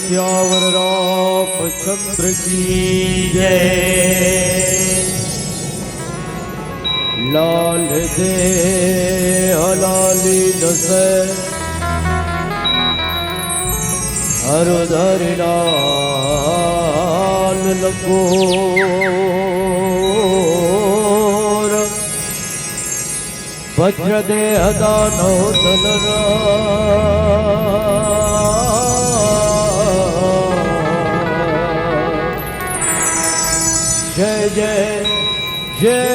सियावर रामचंद्र की जय। लाल दे हलाली दसे हरधरि लाल लकोर वज्र दे दानो दलरा जय जय जय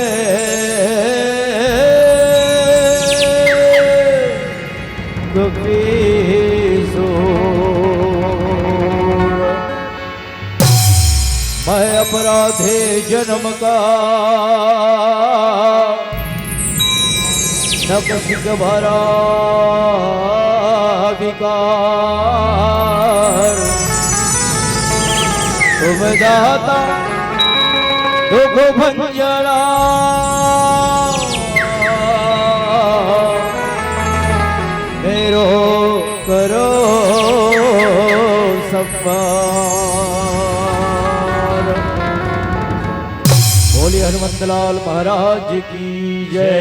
मैं अपराधे जन्म का न कसिक भरा विकार तुम दाता दुख भंजना मेरो करो सम्मान। बोले हनुमंतलाल महाराज की जय।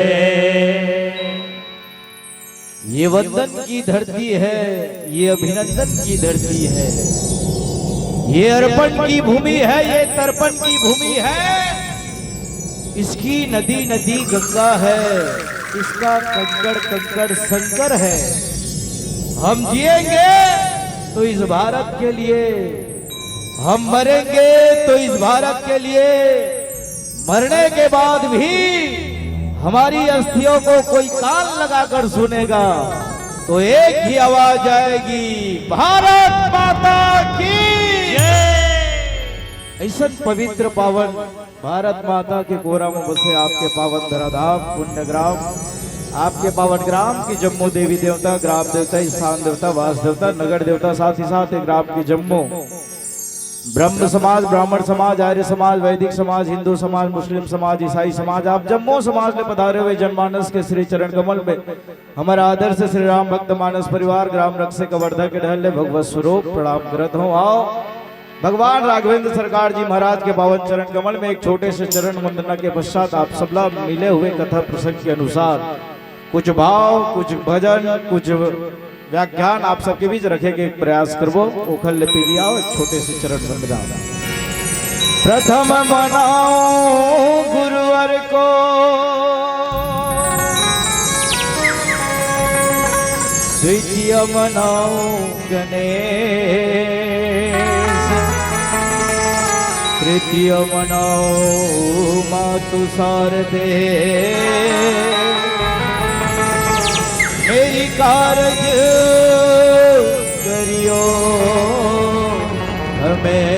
ये वंदन की धरती है, ये अभिनंदन की धरती है, ये अर्पण की भूमि है, ये तर्पण की भूमि है। इसकी नदी नदी गंगा है, इसका कंकड़ कंकड़ शंकर है। हम जिएंगे तो इस भारत के लिए, हम मरेंगे तो इस भारत के लिए, मरने के बाद भी हमारी अस्थियों को कोई कान लगाकर सुनेगा तो एक ही आवाज आएगी, भारत माता की जय। ऐसा पवित्र पावन भारत माता के कोरा में बसे आपके पावन धराधाम पुण्य ग्राम, आपके पावन ग्राम की जम्मू देवी देवता, ग्राम देवता, स्थान देवता, वास देवता, नगर देवता, साथ ही साथ ग्राम की जम्मू ब्रह्म समाज, ब्राह्मण समाज, आर्य समाज, वैदिक समाज, हिंदू समाज, मुस्लिम समाज, ईसाई समाज, आप जम्मू समाज में पधारे हुए जनमानस के श्री चरण कमल में हमारा आदर से श्री राम भक्त मानस परिवार ग्राम रक्षे कवर्धा के ढहले भगवत स्वरूप प्रणाम करत हो। आओ भगवान राघवेंद्र सरकार जी महाराज के पावन चरण कमल में एक छोटे से चरण वंदना के पश्चात आप सबला मिले हुए कथा प्रसंग के अनुसार कुछ भाव, कुछ भजन, कुछ व्याख्यान आप सबके बीच रखे के प्रयास करबो। ओखल ले पी लिया एक छोटे से चरण वंदना। प्रथम मनाओ गुरुवर को, द्वितीय मनाओ गणेश, तृतीय मनाओ मातु शारदे। मेरी कारज करियो हमें,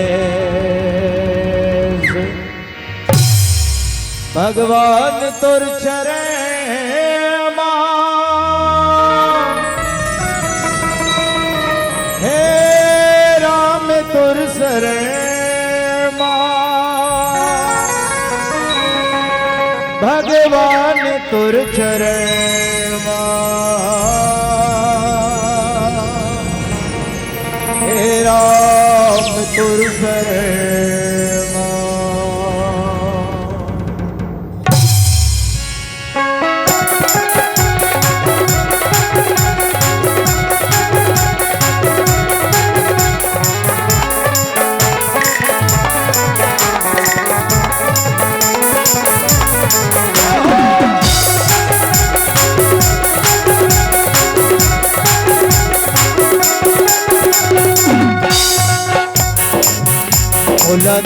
भगवान तुर चरण हे राम तुर शरण, भगवान तुर चरण राम तुर शरण।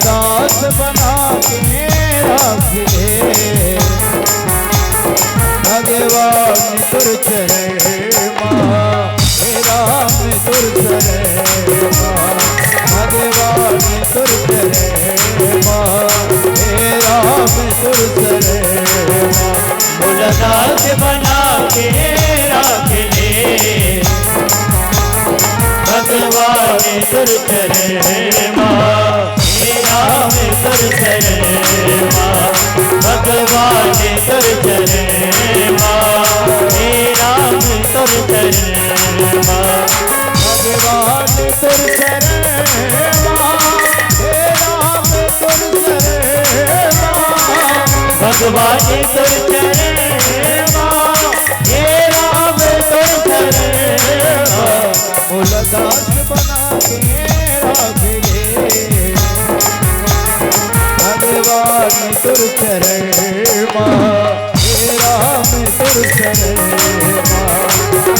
दास बना के रख ले भगवान तुर चरण, हे राम तुर चरण, भगवान तुर चरण, हे राम तुर चरण। दास बना के रख ले भगवान तुर चरण, राम तुर चरण, भगवान तुर चरण, राम तुर चरण, भगवान तुर चरण।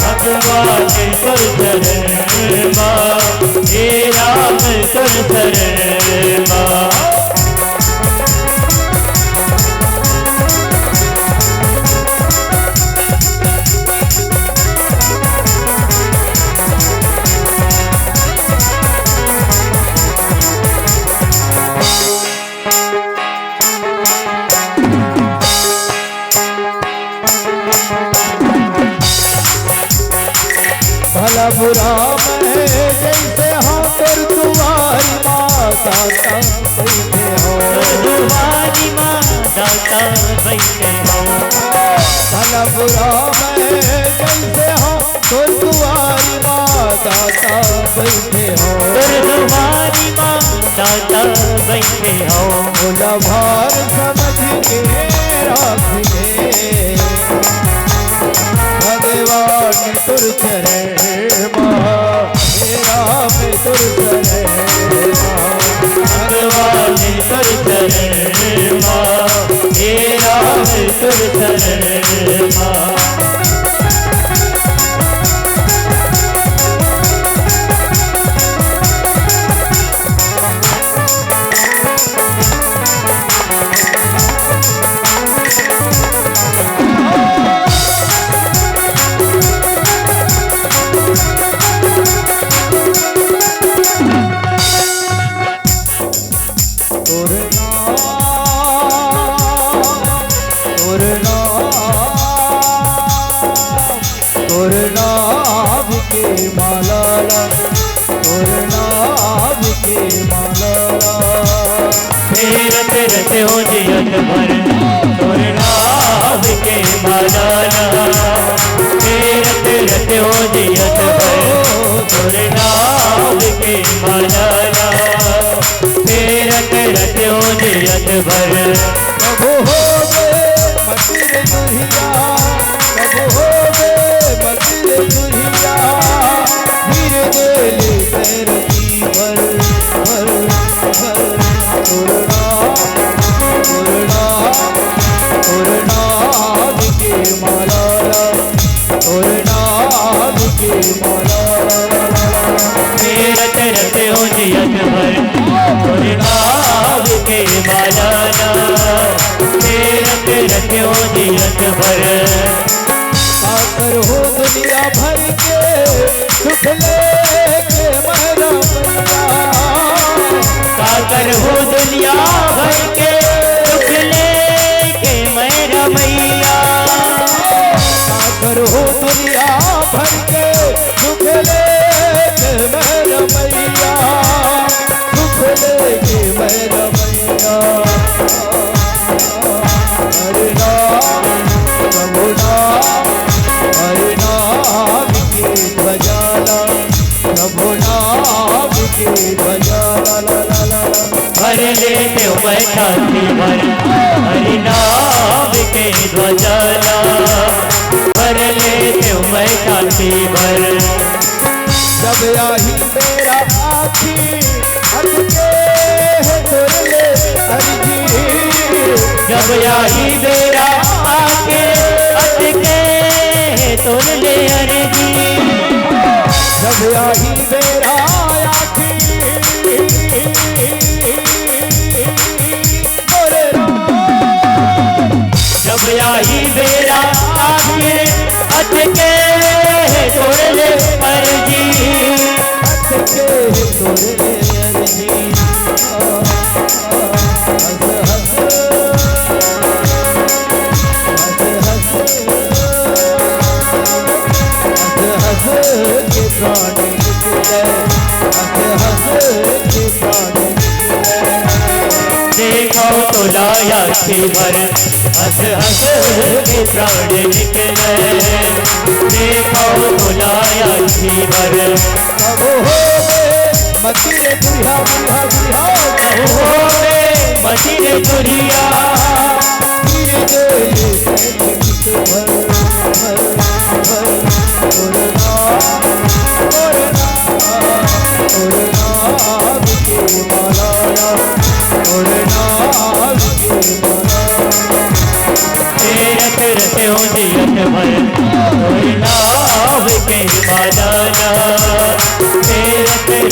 भगवान तुर शरण माँ, हे राम तुर शरण माँ। भला बुरा मैं जैसे हाँ कर तुम्हारी माता बैठे हो, तुम्हारी माता बैठे हो। भला बुरा मैं जैसे हाँ कर तुम्हारी माता बैठे हो, तुम्हारी माता बैठे हो। बोला भार समझ के रखिए भगवान तुर चरण माँ, हे राम तुर चरण माँ, भगवान तुर चरण माँ, हे राम तुर चरण माँ। तोर नाम के माला, तोर नाम के माला, फेरत रत हो जियत भर तोर नाम के माला, फेरत रत हो जियत भर तोर नाम के माला, फेरत रत हो जियत भर। कबो हो गए मतिर दुहिया, कबो हो मतिर दुहिया, हीरे गेली पैर की भर भर भर, तोर नाम के माला, तोर नाम के माला, फेरत रत हो जियत भर तोर नाम के माला, फेरत रत हो जियत भर। साकर हो दुनिया भर के सुख लेके मेरा मैया, साकर हो दुनिया भर के सुख लेके मेरा मैया, साकर हो दुनिया भर के सुख लेके मेरा मैया, सुख लेके मेरा मैया। हरे नाम प्रभु नाम, हरे नाम की ध्वजाला, प्रभु नाम की ध्वजाला, ला ला ला ला। भर लेते मैं छाती भर हरि नाम के ध्वजाला, भर लेते मैं छाती भर। जब आही मेरा आखी अटके है तोर ले अर्जी, जब आही मेरा आके अटके तोर ले अर्जी, जब आही मेरा आखी तोरे नाम, जब आही मेरा आके अटके तोर ले अर्जी, अटके तोर ले अर्जी। के प्राण निकले, हंस के प्राण निकले, देखो तो लाया के भर हंस हंस के प्राण निकले, देखो तो लाया के भर। कबो हो मतिर दुरिया दुरिया दुरिया, कबो हो मतिर दुरिया, हीरे गेली भर भर भर, तोर नाम के माला, तोर नाम के माला। फेरत रत हो जियत भर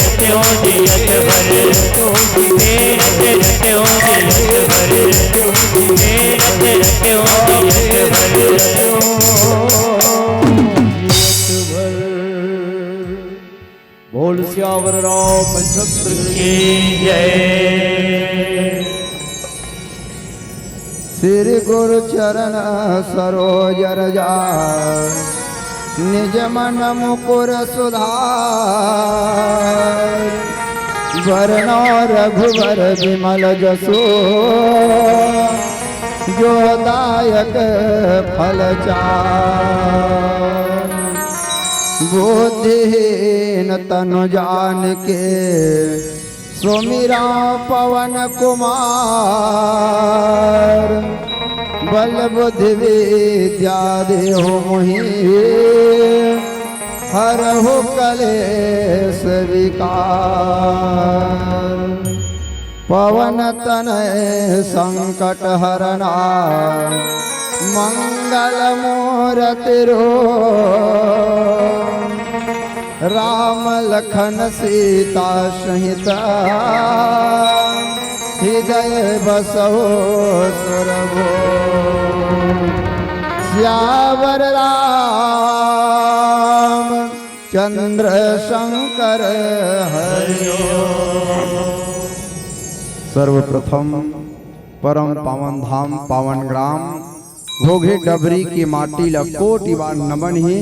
रत्यों दियत भर रत रत्यों दियत भर रत रत्यों दियत भर। बोल सियावर रामचंद्र की जय। श्री गुरु चरण सरोज रजा निज मन मुकुर सुधार वरनो रघुवर विमल जसो जो दायक फल चार बुद्धिहीन तनु जान के सुमिरा पवन कुमार बल बुद्धि विद्या देहो मोहि हरहु कलेश विकार पवन तनय संकट हरना मंगल मूरति रो राम लखन सीता सहित हृदय बसो सुरभो श्यावर राम चंद्र शंकर हरिओ। सर्वप्रथम परम पावन धाम पावन ग्राम घोघे डबरी की माटी ला कोटि बार नमन ही।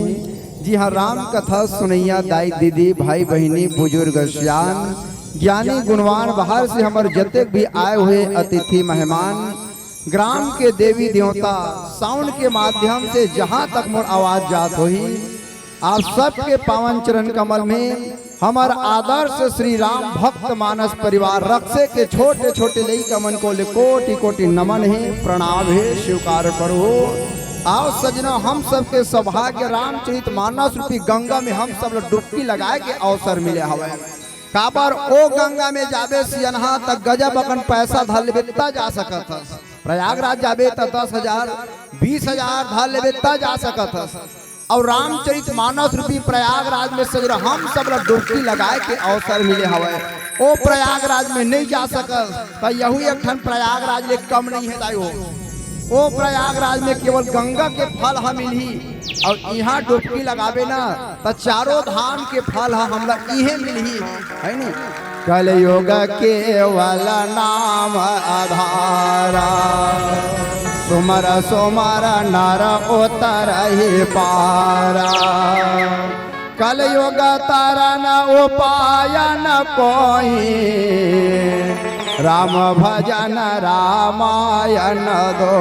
जी हाँ, राम कथा सुनैया दाई दीदी भाई बहिनी बुजुर्ग सियान ज्ञानी गुणवान बाहर से हमारे जते भी आए हुए अतिथि मेहमान ग्राम के देवी देवता साउंड के माध्यम से जहाँ तक मोर आवाज जात होही आप सबके पावन चरण कमल में हमार आदर्श श्री राम भक्त मानस परिवार रक्षे के छोटे छोटे लई कमन को ले कोटि कोटि नमन है प्रणाम है स्वीकार करो। आओ सजना हम सबके सौभाग्य रामचरित मानस रूपी गंगा में हम सब लोग डुबकी लगाए के अवसर मिले हवे। काबर ओ गंगा में जाबे सियनहा तक गजब अपन पैसा धर लेबे ता जा सकत हस। प्रयागराज जाबे त 10,000 20,000 धर लेबे ता जा सकत हस। और रामचरित मानस रूपी प्रयागराज में सजरा हम सब लोग डुबकी लगाए के अवसर मिले हवे। ओ प्रयागराज में नहीं जा सकत त यही एक ठन प्रयागराज ले कम नहीं है दाई। ओ प्रयागराज में केवल गंगा के फल हम मिली और यहाँ डुबकी लगावे ना तो चारों धाम के फल हमरा इहे मिली है नी। कलयुग केवल नाम आधारा सुमर सुमर नर उतर ही पारा कलयुग तरन उपाय न कोई राम भजन रामायण दो।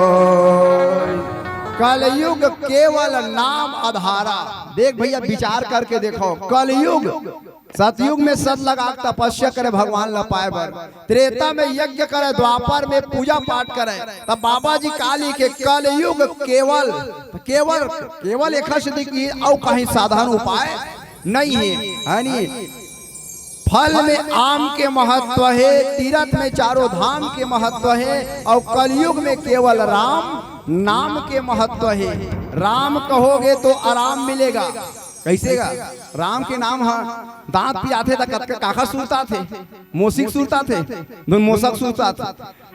कलयुग केवल नाम आधारा। देख भैया विचार करके देखो, कलयुग सतयुग में सत लगा तपस्या करे भगवान ला पाए बर, त्रेता में यज्ञ करे, द्वापर में पूजा पाठ करे। तब बाबा जी काली के कलयुग केवल केवल केवल एक की और कहीं साधारण उपाय नहीं है नी। फल में आम के महत्व है, तीर्थ में चारों धाम के महत्व है और कलयुग में केवल राम नाम के महत्व है। राम कहोगे तो आराम मिलेगा। कैसे गा? राम के नाम है दांत पियाथे त काका सुरता थे, मोसिक सुरता थे, मोसक सुरता थे,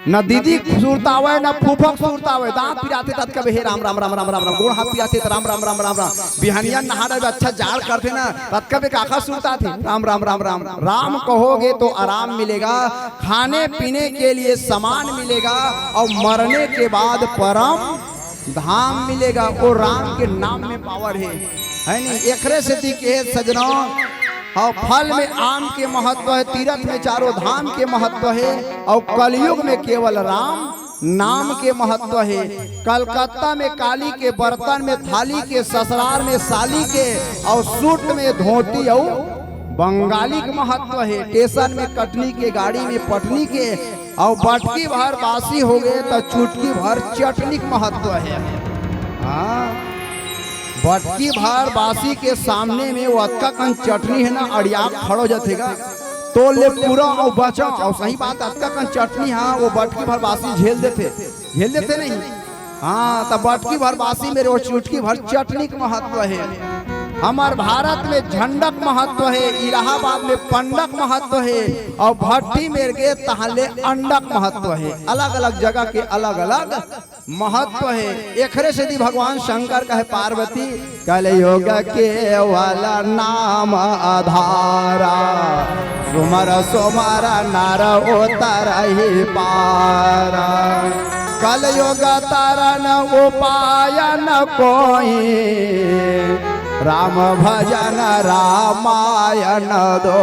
न दीदी सुरता हुआ न फूफक सुरता हुआ। दांत पियाथे तब कब हे राम राम राम राम राम राम गोड़ हाथ पियाथे राम राम राम राम राम। बिहानिया नहाना अच्छा जाड़ करते ना तब कब काका सुरता थे राम राम राम राम। राम कहोगे तो आराम मिलेगा, खाने पीने के लिए सामान मिलेगा और मरने के बाद परम धाम मिलेगा। वो राम के नाम में पावर है नहीं। एकरे से दिखे सजना और फल में आम के महत्व है, तीर्थ में चारों धाम के महत्व है और कलयुग में केवल राम नाम के महत्व है। कलकत्ता में काली के बर्तन में थाली के, ससुराल में साली के और सूट में धोती और बंगाली के महत्व है। स्टेशन में कटनी के, गाड़ी में पटनी के और बटकी भर बासी हो गए तो चुटकी भर चटनी के महत्व है। हाँ, बटकी भर बासी के सामने में वो अक्का कन चटनी है ना, अड़िया खड़ो जातेगा तो ले पूरा और बचा। और सही बात, अक्का कन चटनी हाँ वो बटकी भर बासी झेल देते नहीं। हाँ, तब बटकी भर बासी मेरे वो चुटकी भर चटनी का महत्व है। हमार भारत में झंडक महत्व है, इलाहाबाद में पंडक महत्व है और भट्टी में के तहले अंडक महत्व है। अलग अलग जगह के अलग अलग महत्व है। एकरे से भगवान शंकर कहे पार्वती कलयुग के वाला नाम आधारा सुमर सोमर नर उतर ही पारा कलयुग तरन उपाय न कोई राम भजन रामायण दो।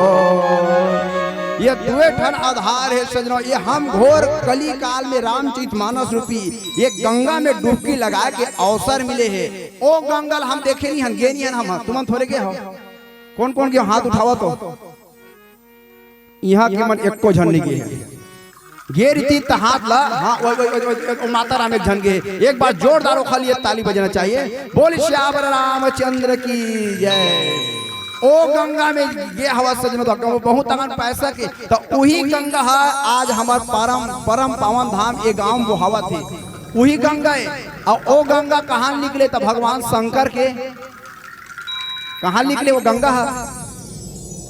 ये दुए ठन आधार है सजनों। ये हम घोर कली काल में रामचरितमानस रूपी ये गंगा में डुबकी लगा के अवसर मिले है। ओ गंगल हम देखे नहीं, हम गे नहीं हम तुम थोड़े के हो। कौन कौन के हाथ उठाओ तो यहाँ के मन एको झन नहीं गे गे रीति हाथ ला। हाँ वो माता राम एक झन गे। एक बार जोरदार खाली ताली बजना चाहिए। बोल श्यावर रामचंद्र की जय। ओ गंगा में गे हवा सजनो तो बहुत अगन पैसा के तो वही गंगा है आज हमार परम पावन धाम ये गांव वो हवा थी वही गंगा है। और ओ गंगा कहाँ निकले तो भगवान शंकर के कहाँ निकले वो गंगा है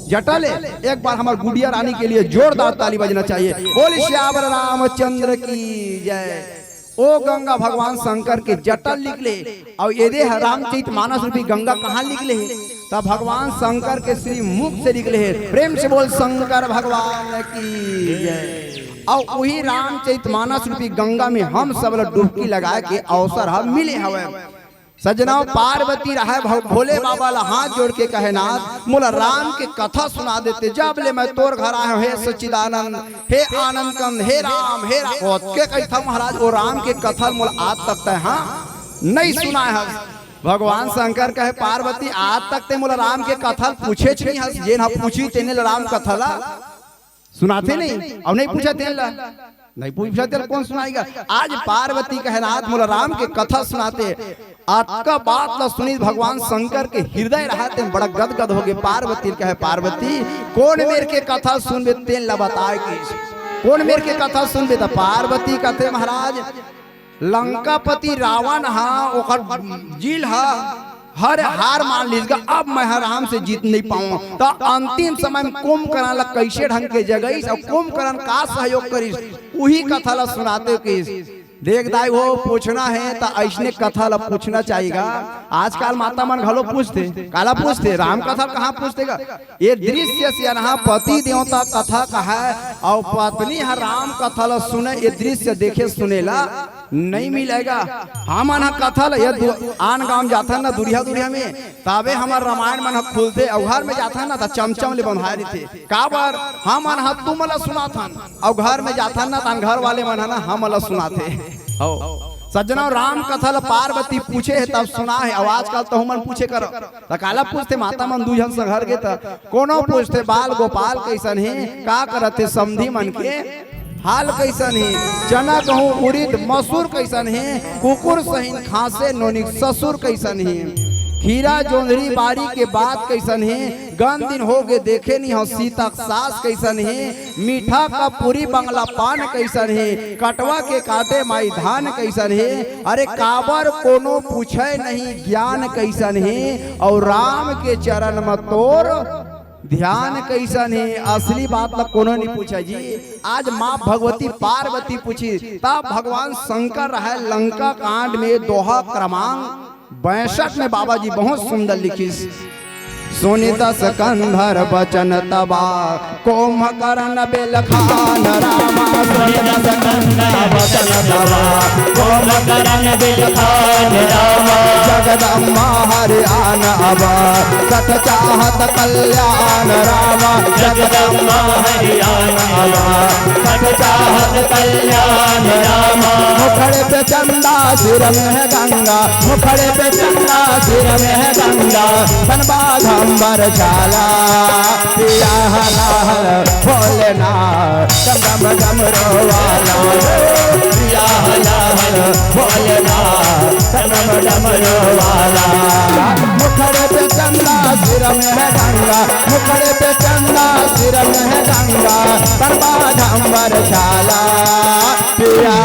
जटल है। एक बार हमारे गुड़िया रानी के लिए जोरदार ताली बजना चाहिए। बोल श्यावर रामचंद्र की जय। ओ गंगा भगवान शंकर के जटल निकले और ये दे रामचरितमानस रूपी गंगा कहाँ निकले है तब भगवान शंकर के श्री मुख से निकले हैं। प्रेम से बोल शंकर भगवान की जय। और वही रामचरितमानस रूपी गंगा में हम सब लोग डुबकी लगा के अवसर हम मिले हवे सजनाओ। पार्वती रहा भोले बाबा ला हाथ जोड़ के कहे नाथ मोला राम के कथा सुना देते जब ले मैं तोर घर आया हूँ। हे सच्चिदानंद हे आनंद कंद हे राम के कहता महाराज वो राम के कथा मोला आज तक हाँ नहीं सुना है। भगवान शंकर कहे पार्वती आज तक ते मोला राम के कथा पूछे नहीं हस जे ना पूछी तेने राम कथा ला सुनाते नहीं और नहीं पूछा तेन ला नहीं पूछा तेरे कौन सुनाएगा। आज पार्वती कहे नाथ मोला राम के कथा सुनाते आपका बात ला सुनी भगवान शंकर के हृदय रहते बड़ा गदगद हो गए। पार्वती कहे पार्वती कौन मेरे के कथा सुनबे तेन ला बताए कि कौन मेरे के कथा सुनबे तो पार्वती कहते महाराज लंकापति रावण हा ओकर जिल हा हर हार मान लीजिएगा अब मैं राम से जीत नहीं पाऊँ तो अंतिम समय में कुंभकर्ण ला कैसे ढंग के जगह और कुंभकर्ण का सहयोग करी वही कथा ला सुनाते कि देख दाई वो पूछना है तो ऐसने कथा ला पूछना चाहिएगा। आजकल माता मन घलो पूछते काला पूछते राम कथा कहाँ पूछतेगा। ये दृश्य से यहाँ पति देवता कथा कहा और पत्नी है राम कथा ला सुने ये दृश्य देखे सुनेला नहीं मिलेगा। हम कथा ला ये आन गांव जाता ना दुरिया में तबे हमार रामायण मन खुलते और घर में जाता ना तो चमचम ले बंधाए थे का बार हम तुम ला सुना था और घर में जाता ना तो घर वाले मन ना हम ला सुनाते सज्जना। राम कथा ला पार्वती पूछे है तब सुना है। आवाज कल तो हमन पूछे करो तो काला पूछते माता मन दूजन से घर के तो कोनो पूछते बाल गोपाल कैसन है का करते समधी मन के हाल कैसन है चना कहूँ उड़ीद मसूर कैसन है कुकुर सहीन खांसे नोनिक ससुर कैसन है खीरा जोंधरी बारी के बाद कैसन है गन दिन हो गए देखे नहीं हो सीता सास कैसन है मीठा का पूरी बंगला पान कैसन है कटवा के काटे माई धान कैसन है अरे काबर कोनो पूछे नहीं ज्ञान कैसन है और राम के चरण में तोर ध्यान कैसन है। असली बात ला कोनो नहीं पूछा जी। आज माँ भगवती पार्वती पूछी तब भगवान शंकर रहे लंका कांड में दोहा क्रमांक 62 में बाबा जी बहुत सुंदर लिखी सुनि दस कंधर बचन तबा कुंभकर्ण बेलखान रामा सुनि दस कंधर बचन तबा कुंभकर्ण बेलखान रामा जगदम्बा हरियाण अबा सत चाहत कल्याण रामा जगदम्बा हरियाण अबा सत चाहत कल्याण रामा मुखड़े पे चंदा सिर में है गंगा मुखड़े पे चंदा सिर में है गंगा धनबाद बरसाला पिया हर भोलेनाथ डम डम रोवाला पिया हर भोलेनाथ डम डम रोवाला मुखड़े पे चंदा सिर में है गंगा मुखड़े पे चंदा सिर में है गंगा बर्बाद बरसाला पिया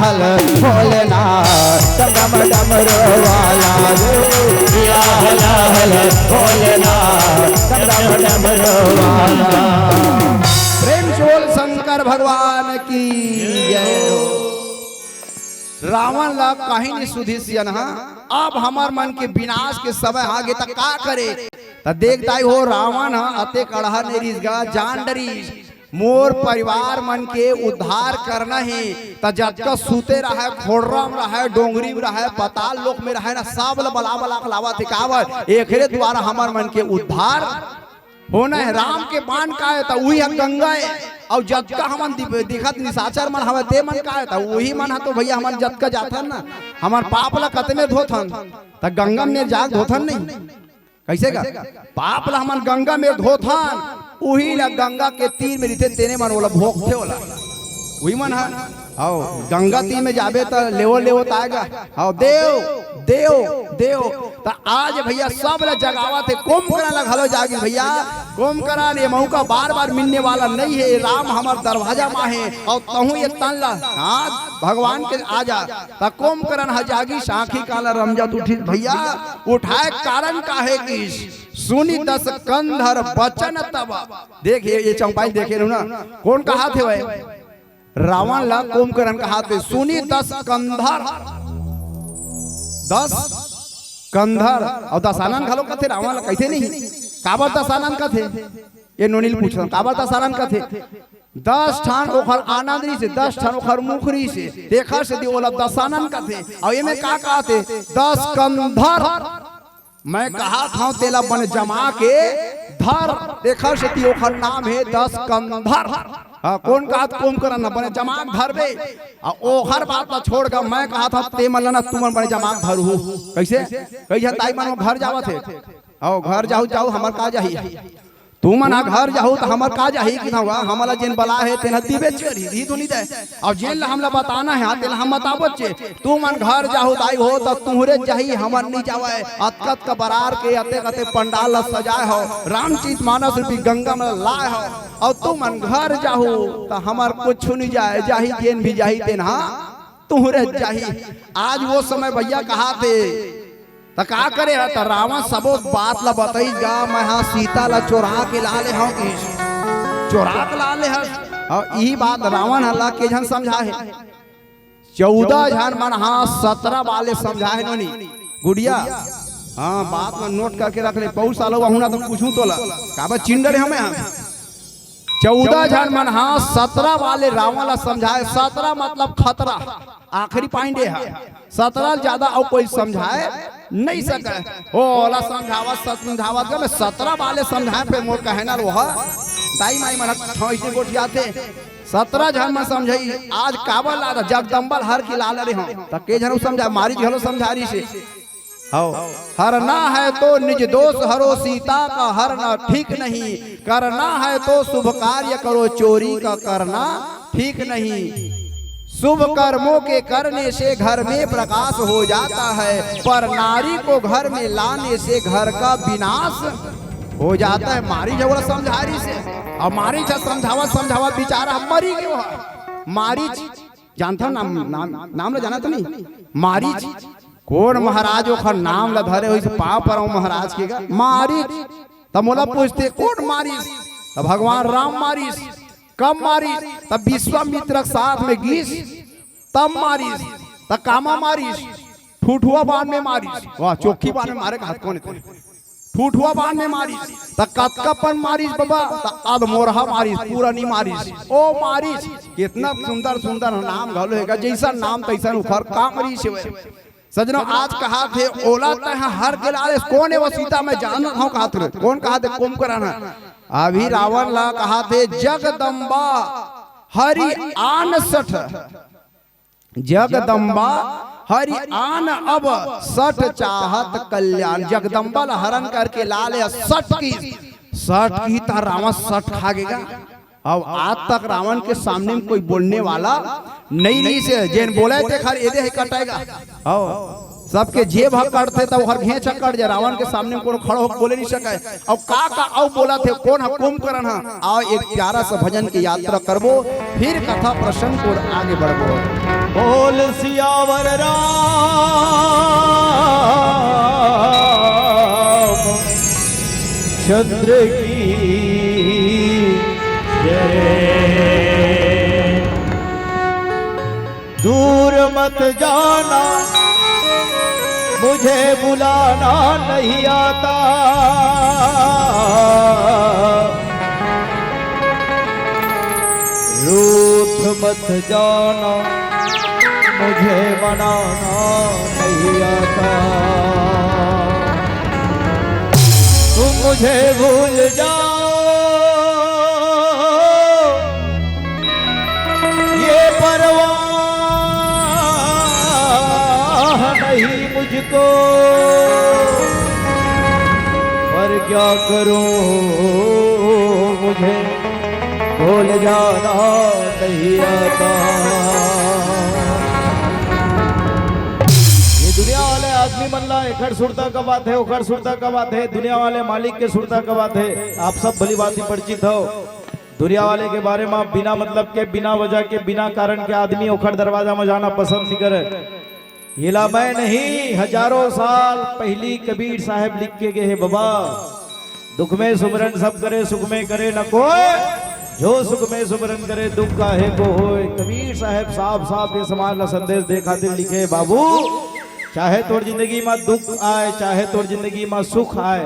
हर भोलेनाथ डम डम रोवाला वाले या हला हला बोलना डम डम वाला। प्रेम बोल शंकर भगवान की जय हो। रावण ला कहीं नहीं सुधिसियन अब हमार मन के विनाश के समय आगे तक का करे त देखता हो रावण अते कड़हा नेरिस गा जान डरीस मोर परिवार मन के उद्धार करना है त जब तक सूते रहे खोड़रा में रहे डोंगरी में रहे पताल लोक में रहे ना सब बला बला खलावा थे कावर एकरे द्वारा हमार मन के उद्धार होना है। राम के बाण का है तो वही गंगा है और जतका हमन दिखत निशाचर मन हवे ते मन का है तो वही मन है तो भैया हमन जतका जाथन ना हमार पाप ला कतमे धोथन त गंगा में जाग धोथन नहीं कैसे का पाप ला हमन गंगा में धोथन वही ला गंगा के तीर में रहते तेने मन वाला भोगथे वाला वही मन है। आओ गंगा तीर में जाबे तो लेवो लेवो आएगा। आओ देव देव देव तो आज भैया सब ला जगावा थे कुंभकर्ण ला घलो जागी भैया कुंभकर्ण ये मौका बार बार मिलने वाला नहीं है। राम हमार दरवाजा में है और तहु ये तन ला आज भगवान के आजा ता कुंभकर्ण ह जागी साखी काला रमजत उठी भैया उठाए कारण का है कि सुनी 10 कंधर बचन तब देख ये चौपाई देखे ना कौन कहा थे वह रावण ला कुंभकर्ण कहा थे सुनी 10 कंधर 10 कंधर और दशानन घलो कथे रावण ला कहते नहीं काबर दशानन कथे ये नोनील पूछ रहा काबर दशानन कथे 10 ठान ओखर आनंदरी से 10 ठान ओखर मुखरी से देखा से दियोला दशानन कथे और ये में का कहते 10 कंधर मैं कहा था तेला बन जमा के धर देखा से ती ओखर नाम है 10 कंधर। हाँ कौन कहा कुंभकर्ण बने जमाक धर बे ओखर बात ला छोड़ कर मैं कहा था ते मन ना तुमन बने जमाक धर हूँ कैसे कैसे ताई मन घर जावा थे आओ घर जाऊ जाऊ हमार का जाही तू मना घर जाऊ तो हमार का जाही कि ना हमारा जिन बला है तेना दिबे चरी दी तो नहीं दे अब जिन ला हमला बताना है तेला हम बतावत छे तू मन घर जाऊ ताई हो तो तुहरे जाही हमर नहीं जावे अतकत का बरार के अते अते पंडाल सजाए हो रामचरित मानस रूपी गंगा में लाए हो और तू मन घर जाऊ तो हमार कुछ नहीं जाए जाही जेन भी जाही तेना तुहरे जाही। आज वो समय भैया कहा थे तो का करे है तो रावण सबो बात ला बताई गा मैं हाँ सीता ला चोरा के ला ले हूँ चोरा के ला ले और यही बात रावण अल्लाह के जन समझा है 14 जन मन हाँ 17 वाले समझा है नोनी गुड़िया हाँ बात में नोट करके रख ले बहुत साल हुआ हूं तो पूछूं तो ला काबा चिंडर हमें हम 14 जन मन हाँ 17 वाले रावण ला समझाए 17 मतलब खतरा आखिरी पॉइंट है 17 ज्यादा और कोई समझाए नहीं सके ओला समझावत का मैं 17 वाले समझाए पे मोर कहना रोहा दाई माई मन ठोइसे गोठियाते 17 जन में समझाई आज काबल ला जगदम्बल हर की लाल रे हम त के जन समझा मारी झलो समझारी से हाओ हरना है तो निज दोष हरो सीता का हरना ठीक नहीं करना है तो शुभ कार्य करो चोरी का करना ठीक नहीं शुभ कर्मों के करने से घर में प्रकाश हो जाता है पर नारी को घर में लाने से घर का विनाश हो जाता है। मारी झगड़ा समझारी से और मारी समझावा बेचारा मरी क्यों मारीच जानता नाम नाम ला जाना तो नहीं मारीच कौन महाराज ओखर नाम ला धरे हो पाप पर महाराज के मारीच तब मोला पूछते कौन मारीस तब भगवान राम मारीस कब मारीस तब विश्वामित्र साथ में गीस तब मारीस तब कामा मारीस ठूठुआ बाण में मारीस वाह चौकी बाण में मारे का हाथ कौन है ठूठुआ बाण में मारीस तब कतकपन मारीस बाबा तब अधमोरहा मारीस पूरा नहीं मारीस ओ मारीस कितना सुंदर सुंदर नाम घलो है जैसा नाम तैसा उखर का मरीस है सजनो आज कहा थे ओला तह हर के लाले कौन है वो सीता में जानत हूं कहा थे कौन कहा थे कुंभकर्ण अभी रावण ला कहा थे जगदम्बा हरि आन सठ जगदम्बा हरि आन अब सठ चाहत कल्याण जगदम्बा ला हरण करके लाले 60 की ता रावण 60 खा गेगा। अब आज तक रावण के सामने में कोई बोलने वाला नहीं से जेन बोले थे खर एदे कटेगा सबके जेब कटते तब हर घेच कट जाए रावण के सामने में खड़ो हो बोले नहीं सके और का औ बोला थे कौन कुंभकर्ण आओ एक प्यारा सा भजन की यात्रा करबो फिर कथा प्रसंग को आगे बढ़बो। बोल सियावर राम चंद्र की जय। दूर मत जाना मुझे बुलाना नहीं आता, रूठ मत जाना मुझे मनाना नहीं आता। तुम मुझे भूल जाओ ये परवाह नहीं मुझको, पर क्या करूं मुझे भूल जाना नहीं आता। ये दुनिया वाले आदमी मनला एखड़ सुरता का बात है, उखड़ सुरता का बात है, दुनिया वाले मालिक के सुरता का बात है। आप सब भली बात ही परिचित हो। दुनिया वाले के बारे में आप बिना मतलब के, बिना वजह के, बिना कारण के आदमी उखड़ दरवाजा में जाना पसंद नहीं करे। हिला मैं नहीं, हजारों साल पहली कबीर साहब लिख के गए हैं बाबा, दुख में सुमरन सब करे, सुख में करे न कोई, जो सुख में सुमरन करे दुख काहे को होए। कबीर साहब साफ साफ ये समाज का संदेश दे खातिर लिखे बाबू, चाहे तोर जिंदगी में दुख आए, चाहे तोर जिंदगी में सुख आए,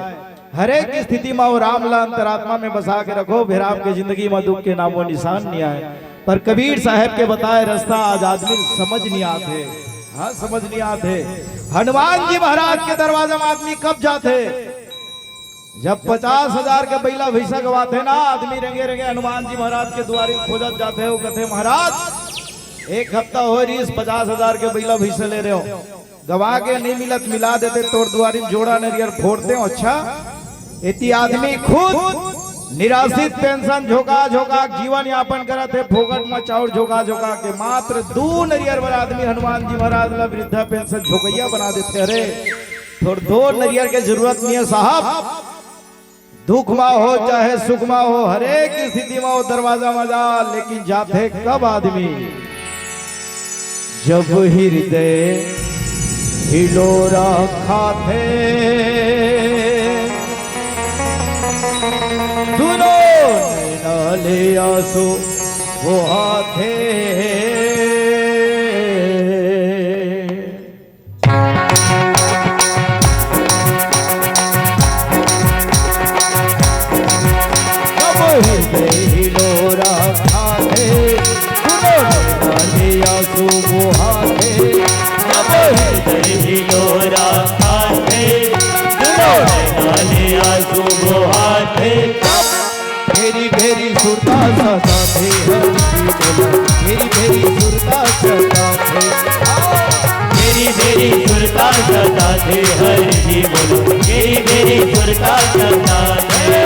हर एक स्थिति में वो रामला अंतरात्मा में बसा के रखो, फिर आपके जिंदगी में दुख के नामो निशान नहीं आए। पर कबीर साहब के बताए रास्ता आज आदमी समझ नहीं आते। हाँ समझ नहीं आते। हनुमान जी महाराज के दरवाजे में आदमी कब जाते? जब 50,000 के बैला भैसा गवाते ना, आदमी रंगे रंगे हनुमान जी महाराज के द्वारे खोजत जाते हो, कहते महाराज एक हफ्ता हो रही 50,000 के बैला भैसा ले रहे हो, गवा के नहीं मिलत, मिला देते तोड़ द्वारी जोड़ा नरियर फोड़ते हो। अच्छा इति आदमी खुद निराशित पेंशन झोंका झोंका जीवन यापन करत है, फोकट में चाउर झोंका झोंका के मात्र 2 नरियर वाला आदमी हनुमान जी महाराज ला वृद्धा पेंशन झोंकैया बना देते। अरे थोड़ 2 नरियर के जरूरत नहीं है साहब, दुख में हो चाहे सुख में हो, हर एक स्थिति में हो दरवाजा में जा। लेकिन जाते कब आदमी? जब हृदय हिलोरा खाते दोनों नैना ले आंसू वो हाथे। जब हृदय हिलोरा खाते दोनों नैना ले आंसू वो हाथे। जब हृदय हिलोरा खाते दोनों नैना ले आंसू वो हाथे। मेरी भेरी सुरता सदा थे मेरी भेरी सुरता सदा थे, मेरी मेरी सुरता सदा थे हर जी बोलो, मेरी मेरी सुरता सदा थे।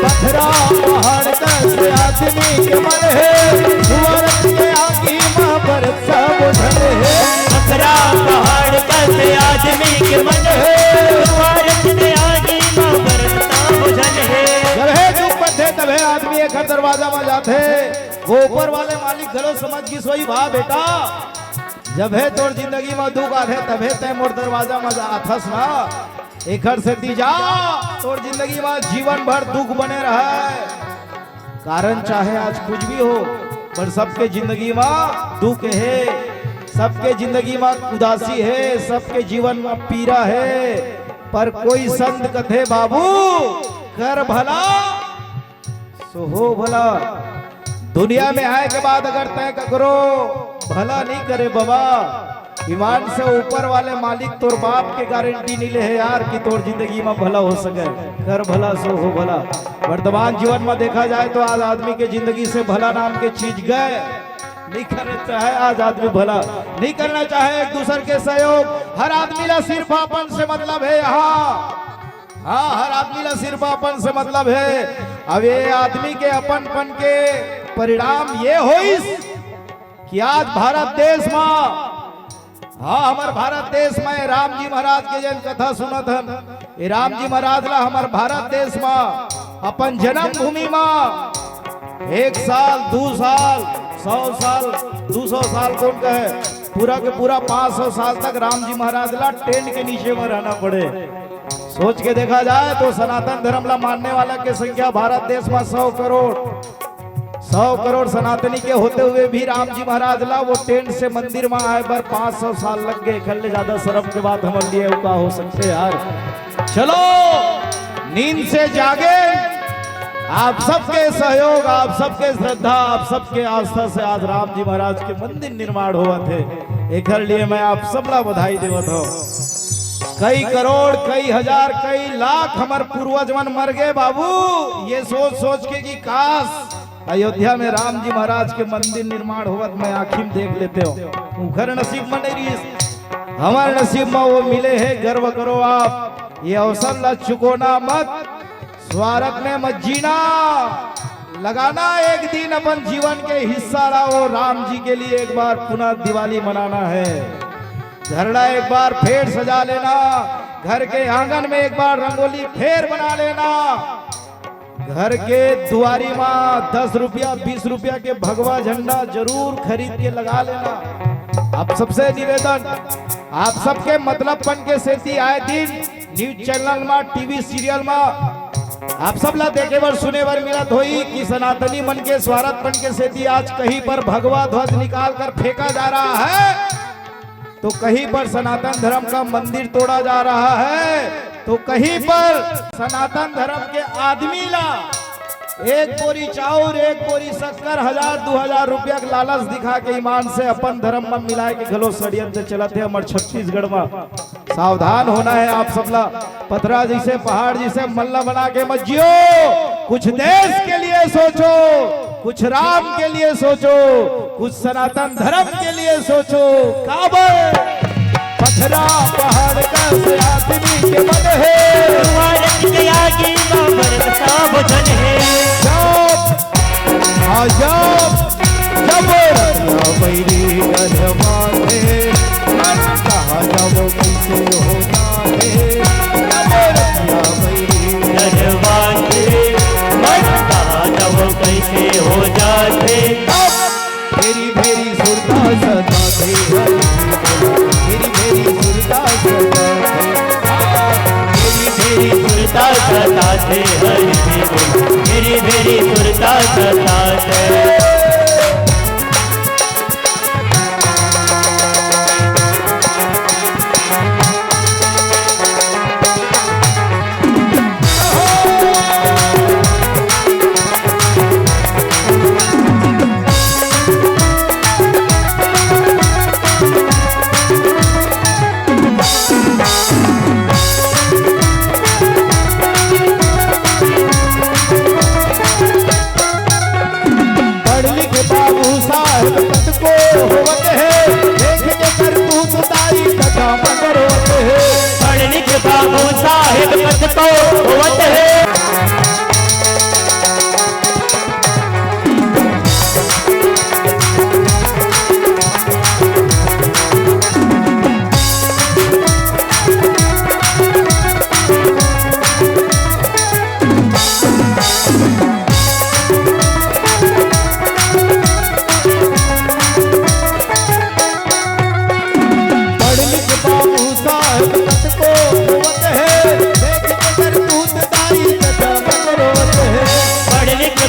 पथरा पहाड़ कैसे आदमी के मन है, सुवरत के आगी मां पर सब धन है। पथरा पहाड़ कैसे आदमी के मन है, सुवरत के आगी मां पर सब धन है। जब है दुख बंधे तब है आदमी एक दरवाजा में जाते, वो ऊपर वाले मालिक घरो समझ की सोई भा बेटा। जब है तोर जिंदगी में दुख आते तब है तय मोर दरवाजा में आथस ना, एक घर से दी जा तोर जिंदगी में जीवन भर दुख बने रहा। कारण चाहे आज कुछ भी हो, पर सबके जिंदगी में दुख है, सबके जिंदगी में उदासी है, सबके जीवन में पीड़ा है। पर कोई संत कथे बाबू कर भला सो हो भला। दुनिया में आए के बाद अगर तय करो भला नहीं करे बाबा, ईमान से ऊपर वाले मालिक तोर बाप के गारंटी नहीं ले है यार कि तोर जिंदगी में भला हो सके। कर भला सो हो भला। वर्तमान जीवन में देखा जाए तो आज आदमी के जिंदगी से भला नाम के चीज गए। नहीं करना चाहे आज आदमी भला, नहीं करना चाहे एक दूसरे के सहयोग। हर आदमी ला सिर्फ अपन से मतलब है यहाँ। हाँ, हर आदमी ला सिर्फ अपन से मतलब है। अब ये आदमी के अपनपन के परिणाम ये होइस कि आज भारत देश में, हाँ हमार भारत देश में राम जी महाराज के जन कथा सुनत हन। ये राम जी महाराज ला हमार भारत देश में अपन जन्म भूमि में 1 साल 2 साल 100 साल 200 साल कौन कहे, पूरा के पूरा 500 साल तक राम जी महाराज ला टेंट के नीचे में रहना पड़े। सोच के देखा जाए तो सनातन धर्म ला मानने वाला की संख्या भारत देश में 100 करोड़ सनातनी के होते हुए भी राम जी महाराज ला वो टेंट से मंदिर में आए पर 500 साल लग गए। खल्ले ज्यादा शर्म के बात हमारे लिए का हो सकते यार। चलो नींद से जागे, आप सबके सहयोग, आप सबके श्रद्धा, आप सबके आस्था से आज राम जी महाराज के मंदिर निर्माण हुआ थे। एक लिए मैं आप सबला बधाई देवत हूँ। कई करोड़, कई हजार, कई लाख हमारे पूर्वज मन मर गए बाबू, ये सोच सोच के कि काश अयोध्या में राम जी महाराज के मंदिर निर्माण होवत मैं आखिर देख लेते हो। घर नसीब में नहीं रही, हमारे नसीब में वो मिले हैं। गर्व करो आप, ये अवसर ला चुकोना मत, स्वार्थ में मत जीना। लगाना एक दिन अपन जीवन के हिस्सा रहो। राम जी के लिए एक बार पुनः दिवाली मनाना है। घरड़ा एक बार फेर सजा लेना, घर के आंगन में एक बार रंगोली फेर बना लेना, घर के दुआरी में 10 रुपया 20 रुपया के भगवा झंडा जरूर खरीद के लगा लेना। आप सबसे निवेदन, आप सबके मतलबपन के सेती आए दिन न्यूज चैनल में, टीवी सीरियल में आप सब ला देखे बर सुने बर मिलत होई कि सनातनी मन के स्वार्थपन के सेती आज कहीं पर भगवा ध्वज निकाल कर फेंका जा रहा है, तो कहीं पर सनातन धर्म का मंदिर तोड़ा जा रहा है, तो कहीं पर सनातन धर्म के आदमी ला 1 बोरी चाउर 1 बोरी शक्कर 1000-2000 रुपया के लालच दिखा के ईमान से अपन धर्म में मिलाए के घलो षड्यंत्र चलते हैं हमारे छत्तीसगढ़ में। सावधान होना है आप सबला। पथरा जैसे पहाड़ जैसे मल्ला बना के मत जियो। कुछ देश के लिए सोचो, कुछ राम के लिए सोचो, कुछ सनातन धर्म के लिए सोचो। काबल पथरा पहाड़ का से आदमी के मन है, भारत के आगे बाबर का वचन है। जब बैरी गजमाते कहा जब कैसे होना है, गजवाते मन कहा जब कैसे हो जाते। भेरी भेरी सुरता सदा दे भेरी भेरी सुरता सदा मेरी सुरता सदा से हर मेरी मेरी सुरता सदा से। बाबू साहेब पथ को होवत है।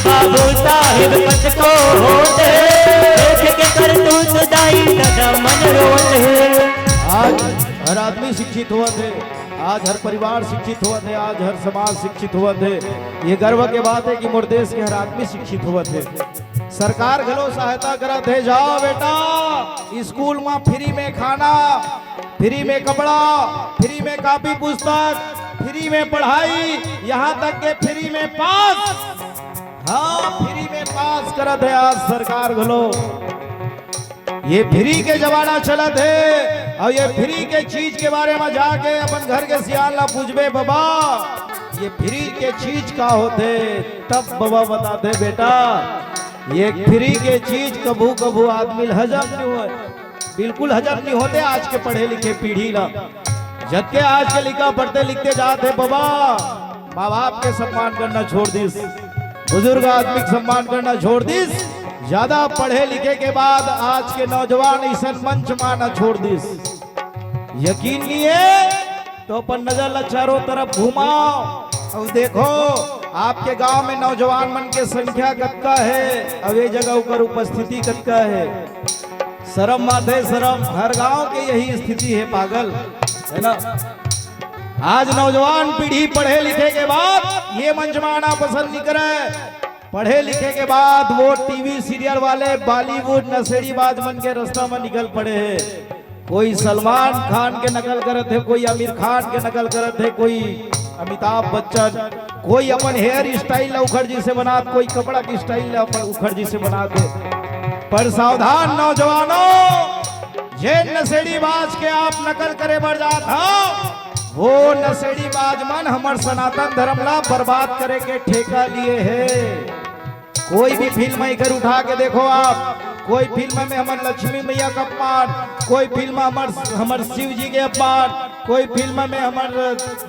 बाबू साहेब पथ को होते देख के करतूत दाई दादा मन रोते है। आज हर आदमी शिक्षित हुआ थे, आज हर परिवार शिक्षित हुआ थे, आज हर समाज शिक्षित हुआ थे। ये गर्व की बात है कि मोर देश के हर आदमी शिक्षित हुआ थे। सरकार घलो सहायता करत है। जाओ बेटा, स्कूल में फ्री में खाना, फ्री में कपड़ा, फ्री में कॉपी पुस्तक, फ्री में पढ़ाई, यहाँ तक के फ्री में पास, हाँ फ्री में पास करत है आज सरकार घलो। ये फ्री के जमाना चलत है और ये फ्री के चीज के बारे में जाके अपन घर के सियान ला पूछबे, बाबा ये फ्री के चीज का होते, तब बाबा बताते बेटा ये फ्री के चीज कभू कभू आदमी हजम नहीं हुए, बिल्कुल हजम नहीं होते आज के पढ़े लिखे पीढ़ी ला। जब के आज के लिखा पढ़ते लिखते जाते बाबा, माँ बाप के सम्मान करना छोड़ दीस, बुजुर्ग आदमी के सम्मान करना छोड़ दीस, ज्यादा पढ़े लिखे के बाद आज के नौजवान ऐसा मंच माना छोड़ दीस। यकीन नहीं है तो अपन नजर चारों तरफ घुमाओ और देखो आपके गांव में नौजवान मन के संख्या कतका है और ये जगह ऊपर उपस्थिति कतका है। शर्म माथे शर्म, हर गांव के यही स्थिति है पागल, है ना। आज नौजवान पीढ़ी पढ़े लिखे के बाद ये मंच में आना पसंद नहीं करे। पढ़े लिखे के बाद वो टीवी सीरियल वाले बॉलीवुड नशेड़ीबाज मन के रास्ता में निकल पड़े हैं। कोई सलमान खान के नकल करत है, कोई आमिर खान के नकल करत है, कोई अमिताभ बच्चन, कोई अपन हेयर स्टाइल उखड़जी से बना, कोई कपड़ा की स्टाइल उखड़जी से बना दे। पर सावधान नौजवानों, जे नशेड़ीबाज के आप नकल करे बढ़ जात हो, वो नशेड़ीबाज मन हमार सनातन धर्म ला बर्बाद करे के ठेका लिए है। कोई भी फिल्म इधर उठा के देखो आप, कोई फिल्म में हमार लक्ष्मी मैया का अपमान, कोई फिल्म हमार शिव जी के अपमान, कोई फिल्म में हमार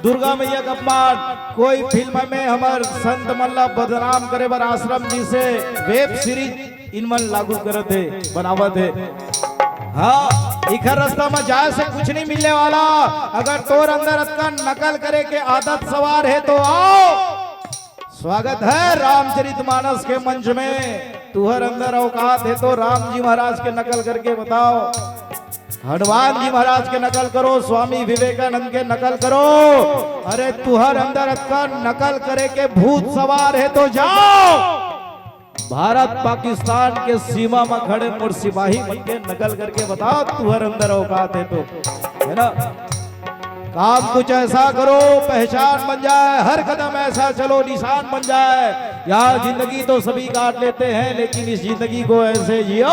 दुर्गा मैया का अपमान, कोई फिल्म में हमार संत मल्ला बदनाम करे बर आश्रम जी से वेब सीरीज इन मन लागू करत है, बनावत है। हाँ इखर रास्ता में जाए से कुछ नहीं मिलने वाला। अगर तोर अंदर अतका नकल करे के आदत सवार है तो आओ, स्वागत है रामचरितमानस के मंच में। तुहर अंदर औकात है तो राम जी महाराज के नकल करके बताओ, हनुमान जी महाराज के नकल करो, स्वामी विवेकानंद के नकल करो। अरे तुहर अंदर अतका नकल करे के भूत सवार है तो जाओ, भारत पाकिस्तान के सीमा में खड़े मोर सिपाही बन के नकल करके बताओ तुहर अंदर औकात है तो, है ना। काम कुछ ऐसा करो पहचान बन जाए, हर कदम ऐसा चलो निशान बन जाए। यार जिंदगी तो सभी काट लेते हैं, लेकिन इस जिंदगी को ऐसे जियो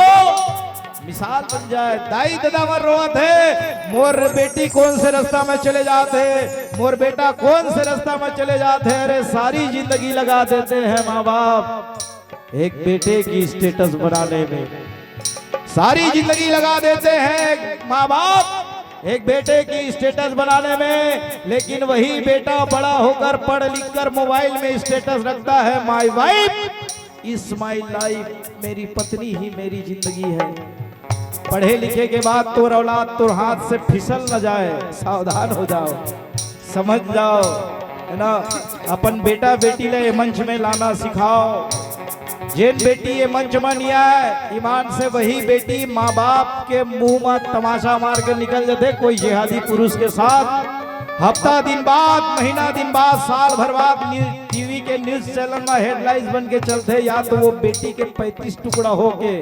मिसाल बन जाए। दाई दादा मर रोवत है, मोर बेटी कौन से रास्ता में चले जाते, मोर बेटा कौन से रास्ता में चले जाते। अरे सारी जिंदगी लगा देते हैं माँ बाप एक बेटे की स्टेटस बनाने में, सारी जिंदगी लगा देते हैं माँ बाप एक बेटे की स्टेटस बनाने में। लेकिन वही बेटा बड़ा होकर पढ़ लिख कर मोबाइल में स्टेटस रखता है, my wife is my life, मेरी पत्नी ही मेरी जिंदगी है। पढ़े लिखे के बाद तो औलाद तो हाथ से फिसल न जाए, सावधान हो जाओ, समझ जाओ, है ना। अपन बेटा बेटी ले मंच में लाना सिखाओ। जिन बेटी ये मंच में नहीं आए ईमान से, वही बेटी माँ बाप के मुंह में तमाशा मार के निकल जाते कोई जिहादी पुरुष के साथ। हफ्ता दिन बाद, महीना दिन बाद, साल भर बाद टीवी के न्यूज चैनल में हेडलाइंस बन के चलते, या तो वो बेटी के 35 टुकड़ा होके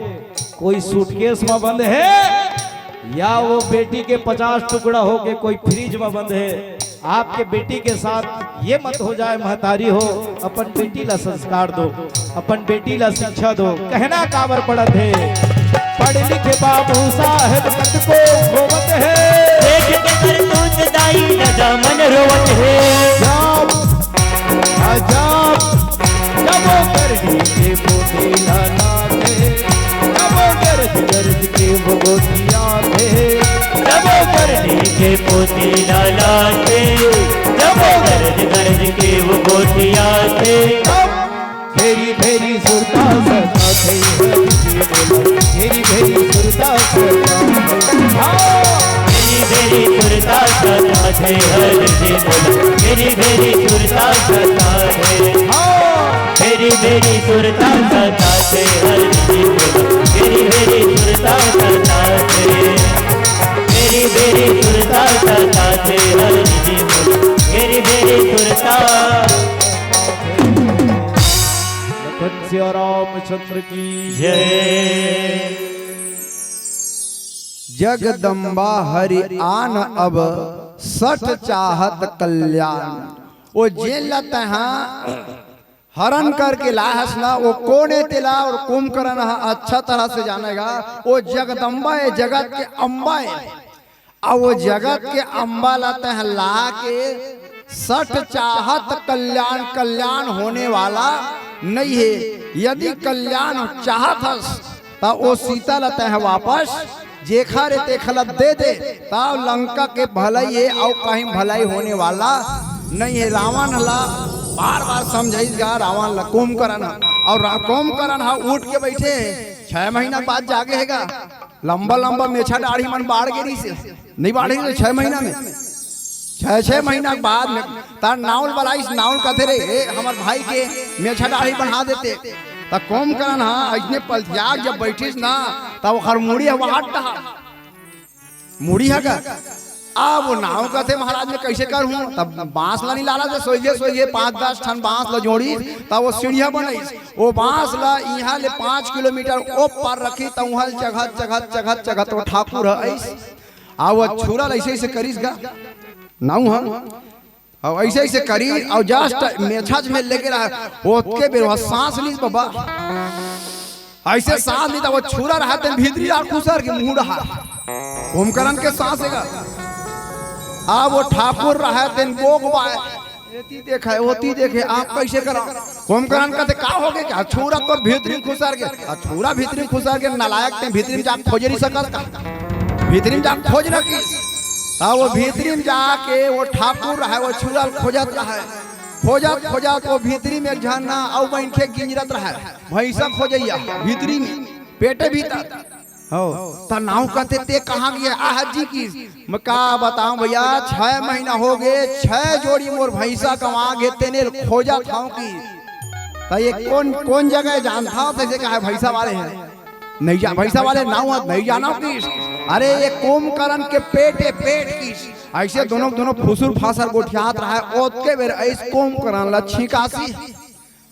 कोई सूटकेस में बंद है, या वो बेटी के 50 टुकड़ा होके कोई फ्रिज में बंद है। आपके बेटी के साथ ये मत हो जाए महतारी हो, अपन बेटी ला संस्कार दो, अपन बेटी ला शिक्षा दो। कहना काबर पड़त है, पढ़ लिखे बाबू साहब कत को होवत है, देख के करतूत दाई दादा मन रोवत है। जाब अजाब जबो करनी के पोते लाना थे, जबो गर्द के वो गोतिया थे, जबो करने के पोते लाला थे, जबो गर्द के वो गोटिया थे। फेरी फेरी सुरता सदा थे, फेरी फेरी सुरता सदा मेरी सुरता सदा थे, हर जी बोलो मेरी सुरता सदा थे, मेरी सुरता सदा थे, हर जी बोलो मेरी सुरता सदा थे, मेरी सुरता सदा थे, हर जी बोलो मेरी सुरता। घनश्याम रामचंद्र की जय। जगदम्बा हरि आन अब सठ चाहत कल्याण। वो जेल लता हरण करके लाहस ना वो कोने तिला और कुंभकर्ण अच्छा तरह से जानेगा। वो जगदम्बा है, जगत के अम्बा है। और वो जगत के अम्बा लाते हैं ला के सठ चाहत कल्याण, कल्याण होने वाला नहीं है। यदि कल्याण चाहत तो वो सीता लाते हैं वापस जेखा रे तेखला दे दे तब लंका के भलाई है और कहीं भलाई होने वाला नहीं है। रावण ला बार बार समझाइएगा, रावण ला कुंभकर्ण और कुंभकर्ण उठ के बैठे 6 महीना बाद जागे हैगा। लंबा लंबा मेछा दाढ़ी मन बाढ़ गिरी से नहीं बाढ़ेगी 6 महीना में, 6 महीना के बाद में तार नाउल बलाई नाउल कहते रे हमार भाई के मेछा दाढ़ी बढ़ा देते। तब कुंभकर्ण इतने पलत्याग जब बैठिस ना तब वो मुड़ी हवा मुड़ी है का अब वो नाव कहते महाराज में कैसे करूं। तब बांस ला नहीं लाला से सोइए 5-10 ठन बांस ला जोड़ी तब वो सीढ़िया बनाई। वो बांस ला यहाँ ले 5 किलोमीटर ओ पार रखी तब वहाँ जगत जगत वो ठाकुर है ऐसे आ वो छुरा ऐसे ऐसे करीस गा नाऊ हम और ऐसे ऐसे करी और जस्ट मेछा में लेके रहा वो के बेर सांस ली बाबा ऐसे सांस ली तब वो छुरा रहा ते भीतरी खुसर के मुंह रहा कुंभकर्ण के सांस हैगा। अब वो ठाकुर रहा तेन बोग देखा होती देखे आप कैसे करा। कुंभकर्ण कहते का हो गए क्या छुरा तो भीतरी खुसर के छुरा भीतरी खुसर के नालायक ते भीतरी में जाके खोज नहीं सकत का भीतरी में जाके खोज न की। वो भीतरी में जाके वो ठाकुर रहा वो छुरा खोजत रहा खोजत वो भीतरी में झरना और बैठे गिंजरत रहा भैंसा खोजैया भीतरी में पेटे भीतर हो नाव कहते ते कहाँ गया आहजी की मैं का बताऊं भैया 6 महीना हो गए 6 जोड़ी मोर भैंसा कमा गे तेने खोजा था की ये कौन जगह जानता था कहा भैंसा वाले हैं नहीं जा भैंसा वाले नाव नहीं जाना की। अरे ये कुंभकर्ण के पेट की ऐसे दोनों फुसुर फासर गोठियात रहा है ओत के बेर ऐसे कुंभकर्ण ला छिकासी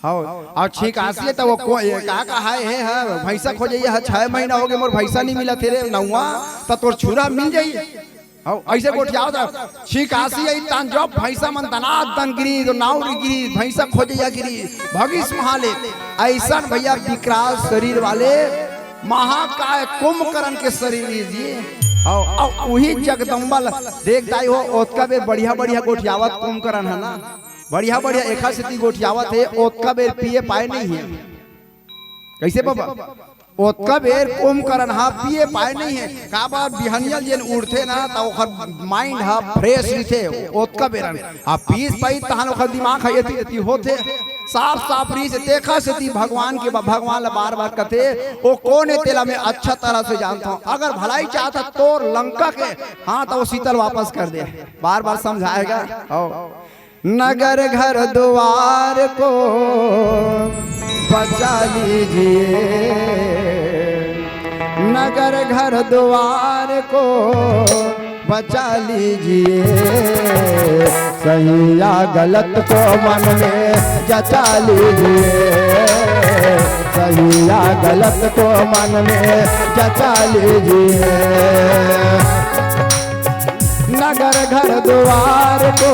हो और छिकासी तो वो का है भैंसा खोजइए 6 महीना हो गए मोर भैंसा नहीं मिला तेरे नौवा तो तोर छुरा मिल जाइए हो ऐसे गोठियाओ था छिकासी आई तान जब भैंसा मन दनाद दन गिरी तो नाव गिरी भैंसा खोजइया गिरी भगिस महाले ऐसा भैया विकराल शरीर वाले महाकाय कुंभकर्ण के शरीर लीजिए और वही जगदम्बा देखता ही हो ओतका बेर बढ़िया गोठियावत कुंभकर्ण है ना बढ़िया एका से गोठियावत है ओतका बेर पिए पाए नहीं है कैसे बाबा ओतका बेर कुंभकर्ण पिए पाए नहीं है का बार बिहनियल जेन उड़थे ना तो ओकर माइंड फ्रेश रथे ओतका बेर पीस पाई तहन ओकर दिमाग है एती होथे साफ री से देखा से भगवान के भगवान ला बार बार कहते वो कौन है तेला में अच्छा तरह से जानता हूँ अगर भलाई चाहता तो लंका के तो वो शीतल वापस कर दे बार बार समझाएगा। नगर घर द्वार को बचा लीजिए नगर घर द्वार को बचा लीजिए सही या गलत को मन में जचा लीजिए सही या गलत को मन में जचा लीजिए नगर घर द्वार को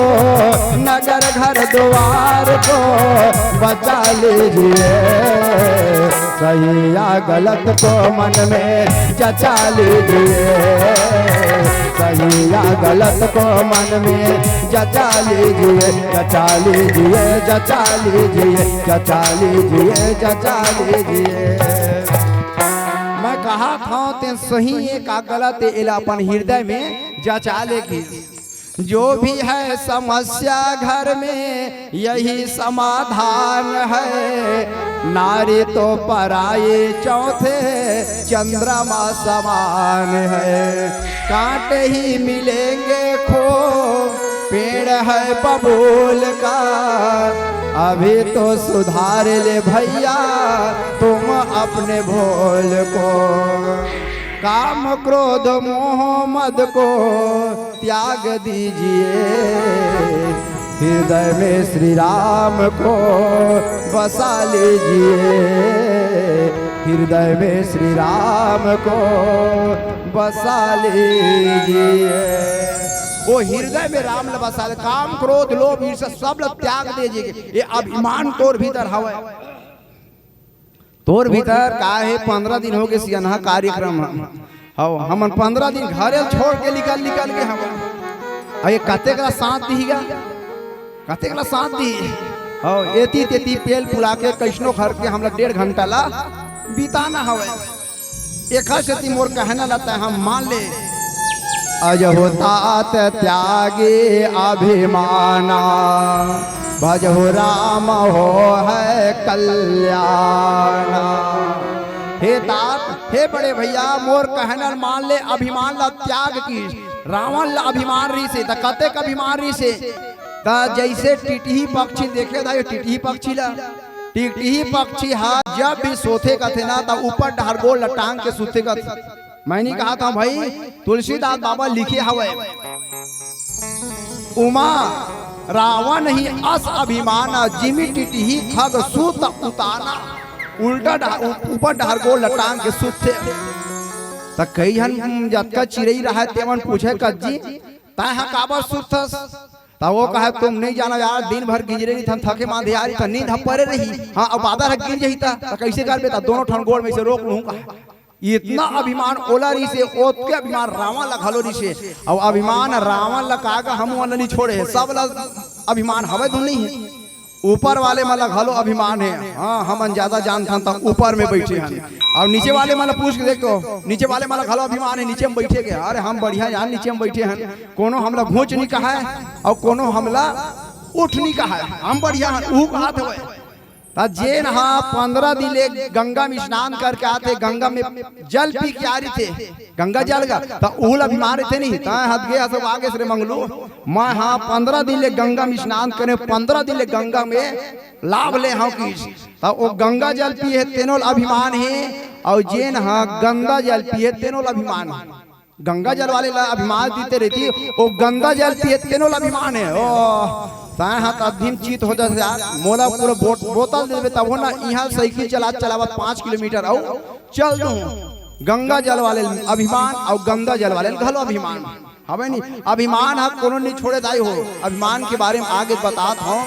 बचा लीजिए सही या गलत को मन में जचा लीजिए सही या गलत को मन में जचा लीजिए जचा लीजिए जचा लीजिए जचा लीजिए जचा लीजिए। मैं कहा था ते सही है का गलत इला अपन हृदय में जचा लेगी जो भी है समस्या घर में यही समाधान है नारी तो पराये चौथे चंद्रमा समान है कांटे ही मिलेंगे खो पेड़ है बबूल का अभी तो सुधार ले भैया तुम अपने भोल को काम क्रोध मोह मद को त्याग दीजिए हृदय में श्री राम को बसा लीजिए, हृदय में श्री राम को बसा लीजिए। वो हृदय में राम ल बसा ले, काम क्रोध लोभ ईर्ष्या सब ल त्याग दीजिए। ये अभिमान तोर भीतर हवे, तोर भीतर का है। 15 दिन हो गए सियाना कार्यक्रम हो, हम 15 दिन घरे छोड़ के निकल के हम अये कते का साथ दीगा, कते का साथ दी हो। एती तेती पेल फुला के कैसनो घर के हम 1.5 घंटा ला बिताना हवे। एक से मोर कहना लगता है हम मान ले। अज होतात त्यागे अभिमाना, भजो राम हो है कल्याणा। हे तात, हे बड़े भैया, मोर कहना मान ले, अभिमान ला त्याग की। रावण ला अभिमान रही से त कते का अभिमान रही से त जैसे टिटही पक्षी देखे था, ये टिटही पक्षी ला, टिटही पक्षी हा जब भी सोते का थे ना तो ऊपर ढारगोल लटांग के सोते का। मैंने कहा था भाई तुलसीदास बाबा लिखे हवे, उमा रावण ही अस अभिमाना, जिमी टिटही खग सूत उताना। उल्टा ऊपर ढारगोल लटांग के सोते त कई हन जतका चिरई रहा तेवन पूछे कज्जी तय हा काबर सुतस। ता वो कहे तुम नहीं जाना यार, दिन भर गिजरे नहीं थके मांधे यार, तो नींद परे रही। हाँ अब आधा रख गिर जही था कैसे कर बेटा, दोनों ठन गोड़ में से रोक लूंगा। इतना अभिमान ओला रही से, ओत के अभिमान रावण ला घलो रही से। अब अभिमान रावण ला कागा हम वाला नहीं छोड़े, सब ला अभिमान हवे तो नहीं है। ऊपर वाले मला घलो अभिमान है, हाँ हम ज्यादा जानता था ऊपर में बैठे हैं। और नीचे वाले मला पूछ के देखो, नीचे वाले मला घलो अभिमान है, नीचे में बैठे गए। अरे हम बढ़िया यार नीचे में बैठे हैं, कोनो हमला घोच नहीं कहा है और कोनो हमला उठ नहीं कहा है, हम बढ़िया ऊ कहा थे। जे नहा 15 दिन ले गंगा में स्नान करके आते, गंगा में जल पी के आ रही थे, गंगा जल का तो उल अभिमान थे नहीं हद गए सब आगे से मंगलू। मैं हाँ 15 दिन ले गंगा में स्नान करे, 15 दिन ले गंगा में लाभ ले हाँ की तो वो गंगा जल पिए तेनों अभिमान है। और जे नहा गंगा जल पिए तेनों अभिमान है, गंगा जल वाले अभिमान देते रहती, वो गंगा जल पिए तेनों अभिमान है। ओ हाथ अधीन चीत हो जाए यार, मोला पूरा बोतल दे तब हो ना, यहाँ साइकिल चलावत 5 किलोमीटर आओ चल दूं। गंगा जल वाले अभिमान और गंगा जल वाले घलो अभिमान हवे नहीं। अभिमान आप कोनो नहीं छोड़े दाई हो। अभिमान के बारे में आगे बतात हूँ।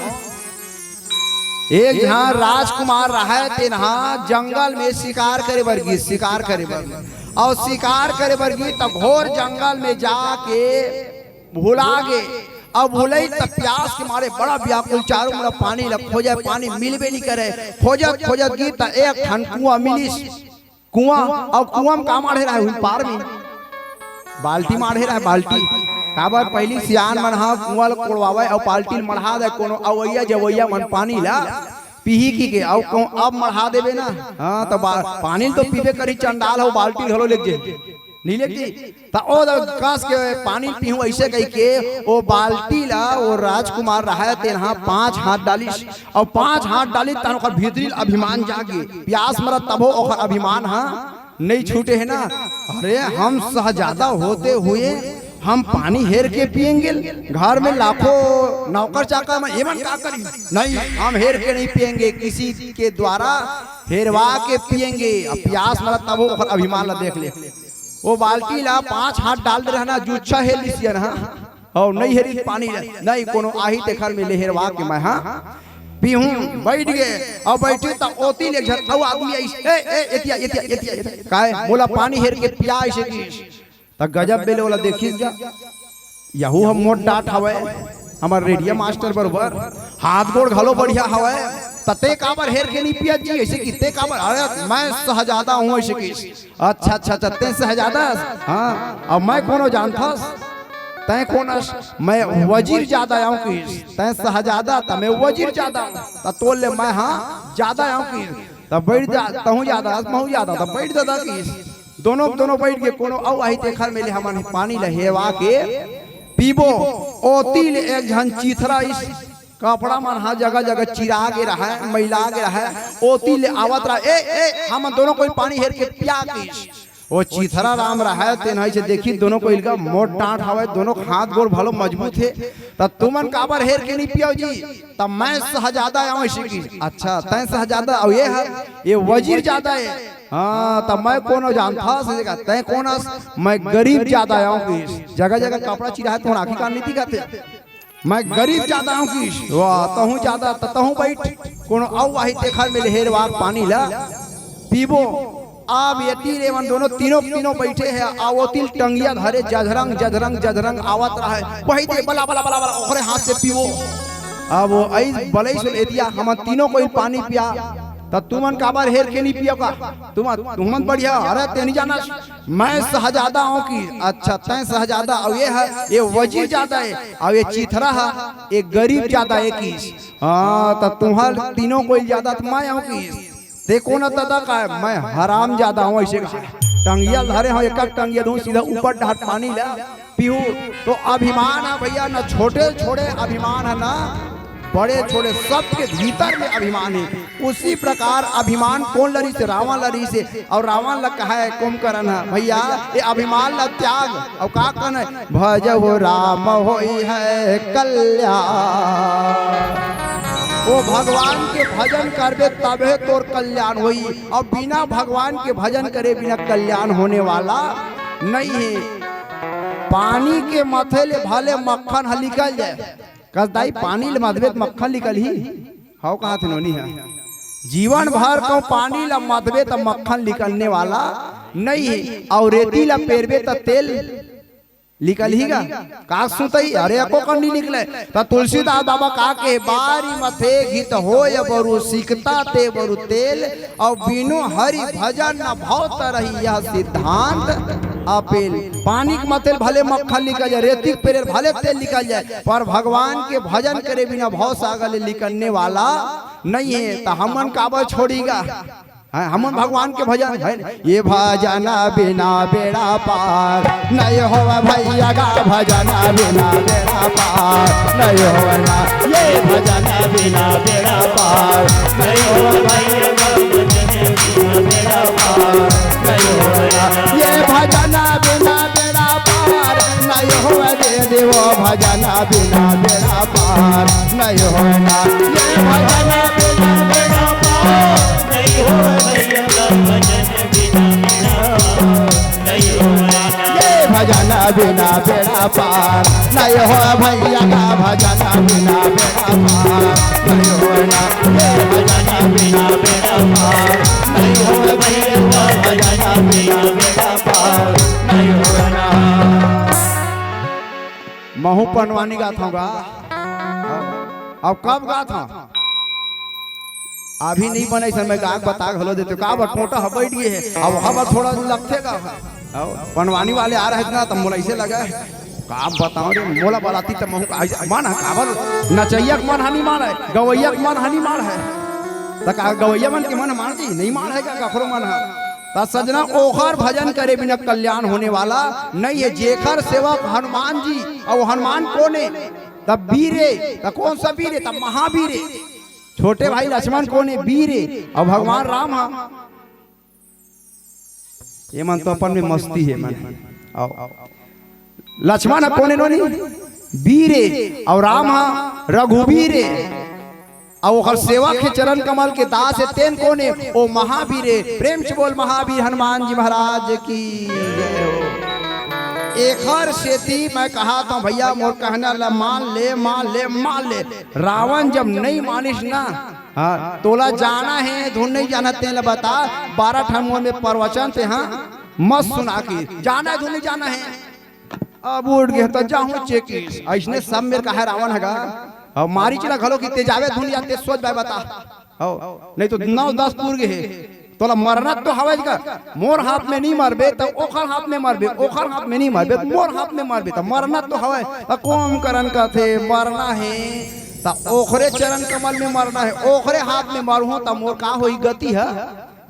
एक जहाँ राजकुमार रहा ते नहा जंगल में शिकार करे बरगी, शिकार करे बरगी और शिकार करे बरगी तब घोर जंगल में जाके भुला गे। अब भूले तब प्यास के मारे बड़ा व्याकुल, चारों मुड़ा पानी लग खोजे, पानी मिलबे नहीं करे। खोजत खोजत गई तो एक ठन कुआं मिलिस, कुआं और कुआं में का मारे रहा है पार में बाल्टी मारे रहा है, बाल्टी काबर पहली सियान मन हा कुआं कोड़वावे और बाल्टी मढ़ा दे, कोनो अवैया जवैया मन पानी ला पीही की के अब मढ़ा देवे ना। हाँ तो पानी तो पीबे करी, चंडाल हो बाल्टी घलो लेके नहीं लेती तो ओ कस के पानी पीहू ऐसे कह के वो बाल्टी ला वो राजकुमार रहा ते यहाँ 5 हाथ डाली और 5 हाथ डाली तन ओकर भीतरी अभिमान जागे, प्यास मरा तबो ओकर अभिमान हाँ नहीं छूटे है ना। अरे हम शहजादा होते हुए हम पानी हेर के पियेंगे, घर में लाखों नौकर चाकर में एवं क्या करी नहीं, हम हेर के नहीं पियेंगे, किसी के द्वारा हेरवा के पियेंगे। अब प्यास मरा तबो ओकर अभिमान ला देख ले। वो बाल्टी ला 5 हाथ डाल दे रहना, जुच्छा हेर लिसिया ना और नहीं हेरी पानी नहीं कोनो आही ते घर में ले हेरवा के मैं हाँ पीहूं। बैठ गए और बैठी तो ओती ले झर औ आदमी ऐसे एतिया एतिया एतिया काहे बोला पानी हेर के पिया ऐसे की त गजब बेले वाला देखिस जा। यहू हम मोट डाट हवे हमार रेडियो मास्टर बरोबर, हाथ गोड़ घलो बढ़िया हवे तते काबर हेर के नहीं पिया जी ऐसे कितने काबर। अरे मैं शहजादा हूँ ऐसे की। अच्छा अच्छा अच्छा ते शहजादा हाँ, अब मैं कोनो जानथस तय कौन, मैं वजीर ज्यादा आऊँ की तय शहजादा त मैं वजीर ज्यादा त तोल ले मैं हाँ ज्यादा आऊँ की तब बैठ जा तहूँ ज्यादा महू ज्यादा तब बैठ दादा की दोनों बैठ के कोनो औ आई ते घर में ले हमन पानी ले हेवा के पीबो। ओती ले एक झन चीथरा इस कपड़ा मन हा जगह जगह चिरा के रहा है, मैला के रहा है, ओती ले आवत रहा ए हम दोनों कोई पानी हेर के पिया की। वो चिथरा राम रहा तेनाई से देखी दोनों को इनका मोट डांट हवे, दोनों हाथ गोड़ भलो मजबूत है। तब तुमन काबर हेर के नहीं पियो जी? तब मैं शहजादा आऊं इसी की। अच्छा तय शहजादा और ये है ये वजीर ज्यादा है। हाँ तब मैं कौन जानता सजेगा तय कौन? मैं गरीब ज्यादा आऊं की। जगह जगह कपड़ा चिरा है तो आखिर कान नीति कहते मैं गरीब ज्यादा हूं की। वाह तहूं ज्यादा तहूं बैठ कौन आऊ वाही तेखर में हेर वाक पानी ला पीबो। अब ये तीन दोनों तीनों बैठे हैं। आवतिल टंगिया धरे जझरंग जझरंग जझरंग आवत रहा है। वही दे बला बला बला बला ओखरे हाथ से पीवो। अब वो ऐ बलई से एतिया हम तीनों को पानी पिया। तब तुमन काबर हेर के नहीं पियोगा? तुमन बढ़िया। अरे तेनी जाना मैं शहजादा हूं की। अच्छा तय शहजादा और ये है ये वजीर ज्यादा है और ये चिथरा है ये गरीब ज्यादा है की। हाँ तब तुम्हारे तीनों को ज्यादा तो मैं हूं की। देखो ना दादा का है मैं हराम ज्यादा हूँ। ऐसे टंगिया धरे हो एक टंगिया दूं सीधा ऊपर ढाट पानी ला पीहू। तो अभिमान है भैया ना छोटे छोटे अभिमान है ना बड़े छोटे सबके भीतर में अभिमान है। उसी प्रकार अभिमान कौन लड़ी से? रावण लड़ी से। और रावण लग कहा है कुंभकर्ण है भैया ये अभिमान लग त्याग और का कन है भज हो राम होई है कल्याण। वो भगवान के भजन करबे तबे तोर कल्याण होई। और बिना भगवान के भजन करे बिना कल्याण होने वाला नहीं है। पानी के मथे ले भले मक्खन निकल जाए कसदाई पानी ले मधबे मक्खन निकल ही हाउ कहा थे नोनी है। जीवन भर को पानी ला मधबे तो मक्खन निकलने वाला नहीं है। और रेती ला पेरबे तो तेल निकल ही गा का सुतई। अरे को कर नहीं निकले। तो तुलसीदास बाबा का के बारी मथे गीत हो बरु सीखता ते बरु तेल। और बिनु हरि भजन न भौत रही यह सिद्धांत अपेल। पानी के मथे भले मक्खन निकल जाए रेती पेरे भले तेल निकल जाए पर भगवान के भजन करे बिना भव सागर निकलने वाला नहीं है। तो हमन काबर छोड़ीगा? हम भगवान के भजन है ये भजन बिना बेड़ा पार नहीं हो भैया का भजन बिना बेड़ा पार नहीं हो ना। ये भजन बिना बेड़ा पार नहीं हो भैया का भजन बिना बेड़ा पार नहीं हो ना। ये भजन बिना बेड़ा पार नहीं हो दे देवो भजन बिना बेड़ा पार नहीं हो ना। ये भजन बिना बेड़ा पार नहीं हो भैया का भजन बिना बेड़ा पार नहीं हो ना। ये भजन बिना बेड़ा पार नहीं हो भैया का भजन बिना बेड़ा पार नहीं हो ना। ये भजन बिना बेड़ा पार नहीं हो भैया का भजन बिना बेड़ा पार नहीं हो ना। महू पनवानी गाता हूँ अब कब गाता अभी नहीं बने समय गाग बता हलो देते का टोटा बैठ गए है। अब हवा थोड़ा लगतेगा पनवानी वाले आ रहे ना तो मोला ऐसे लगा का बताओ रे मोला बलाती तो महू मन है काबर नचैया मन हानि मान है गवैया मन हानि मान है। तो का गवैया मन के मन मान जी नहीं मान है क्या कखरो मन है। तो सजना ओखर भजन करे बिना कल्याण होने वाला नहीं है। जेखर सेवक हनुमान जी और हनुमान कौन है? तब वीरे तब कौन सा वीर है? तब महावीर है। छोटे भाई लक्ष्मण कौन है? वीर है। और भगवान राम है ये मन तो अपन में मस्ती है मन। लक्ष्मण कौन है? नोनी वीर है। और राम है रघुवीर है। और सेवा के चरण कमल के दास है तेन कौन है? ओ महावीर है। प्रेम से बोल महावीर हनुमान जी महाराज की जय हो। एक हर सेती मैं कहा था भैया मोर कहना ला मान ले मान ले मान ले। रावण जब नहीं मानिस ना हाँ तोला जाना है धुन नहीं जाना तेल बता 12 ठमों में प्रवचन थे। हाँ मत सुना के जाना है धुन नहीं जाना है। अब उठ गए तो जाऊँ चेकी ऐसने सब मेरे कहा रावण है और मारी चला घलो की तेजावे धुन जाते सोच भाई बता नहीं तो 9-10 पूर्व है तोला मरना तो हवा का मोर हाथ में नहीं मरबे तो ओखर हाथ में मरबे ओखर हाथ में नहीं मरबे तो मोर हाथ में मरबे तो मरना तो हवा कौन करन का थे मरना है तो ओखरे चरण कमल में मरना है। ओखरे हाथ में मरू तो मोर का होई गति है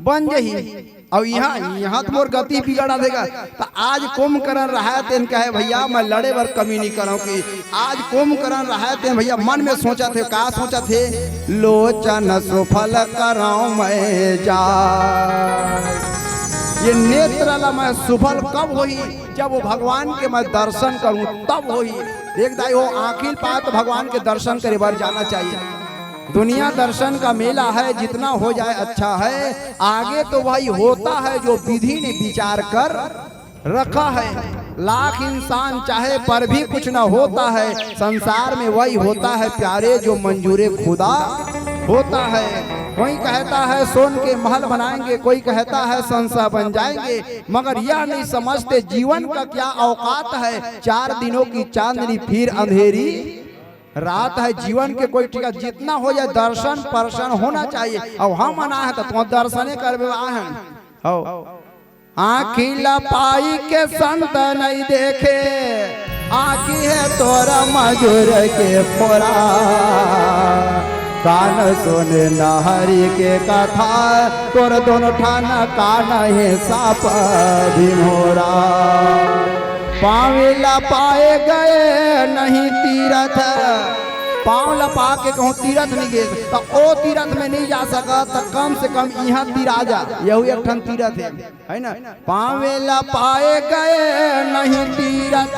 बन जही। और यहाँ तो मोर गति बिगड़ा देगा। तो आज कुंभकर्ण रहा तेन कहे भैया मैं लड़े बर कमी नहीं करूँ की। आज कुंभकर्ण रहा तेन भैया मन में सोचा थे का सोचा थे लोचन सुफल कराऊं मैं जा। ये नेत्र ला मैं सुफल कब होई, जब वो भगवान के मैं दर्शन करूं तब होई। देख दाई हो आखिर पात तो भगवान के दर्शन करे बार जाना चाहिए। दुनिया दर्शन का मेला है, जितना हो जाए अच्छा है। आगे तो वही होता है जो विधि ने विचार कर रखा है। लाख इंसान चाहे पर भी कुछ ना होता है। संसार में वही होता है प्यारे जो मंजूरे खुदा होता है। कोई कहता है सोन के महल बनाएंगे, कोई कहता है संसा बन जाएंगे, मगर यह नहीं समझते जीवन का क्या औकात है। 4 दिनों की चांदनी फिर अंधेरी रात है। जीवन के कोई टिका जितना हो जाए दर्शन पर्शन होना चाहिए। और हम आना है तो तुम दर्शने करवे हैं। आँखी लपाई के संत नहीं देखे, आँखी है तोरा मजूर के फोरा। कान सुने नहरी के कथा, तोर दोनों ठाना कान है साप भिमोरा। पाँव लपाए गए नहीं तीरथ, पाँव लपा के कहूँ तीरथ नहीं गए तो ओ तीरथ में नहीं जा सका तो कम से कम यहाँ तिराजा यही एक ठन तीरथ है ना। पाँव लपाए गए नहीं तीरथ,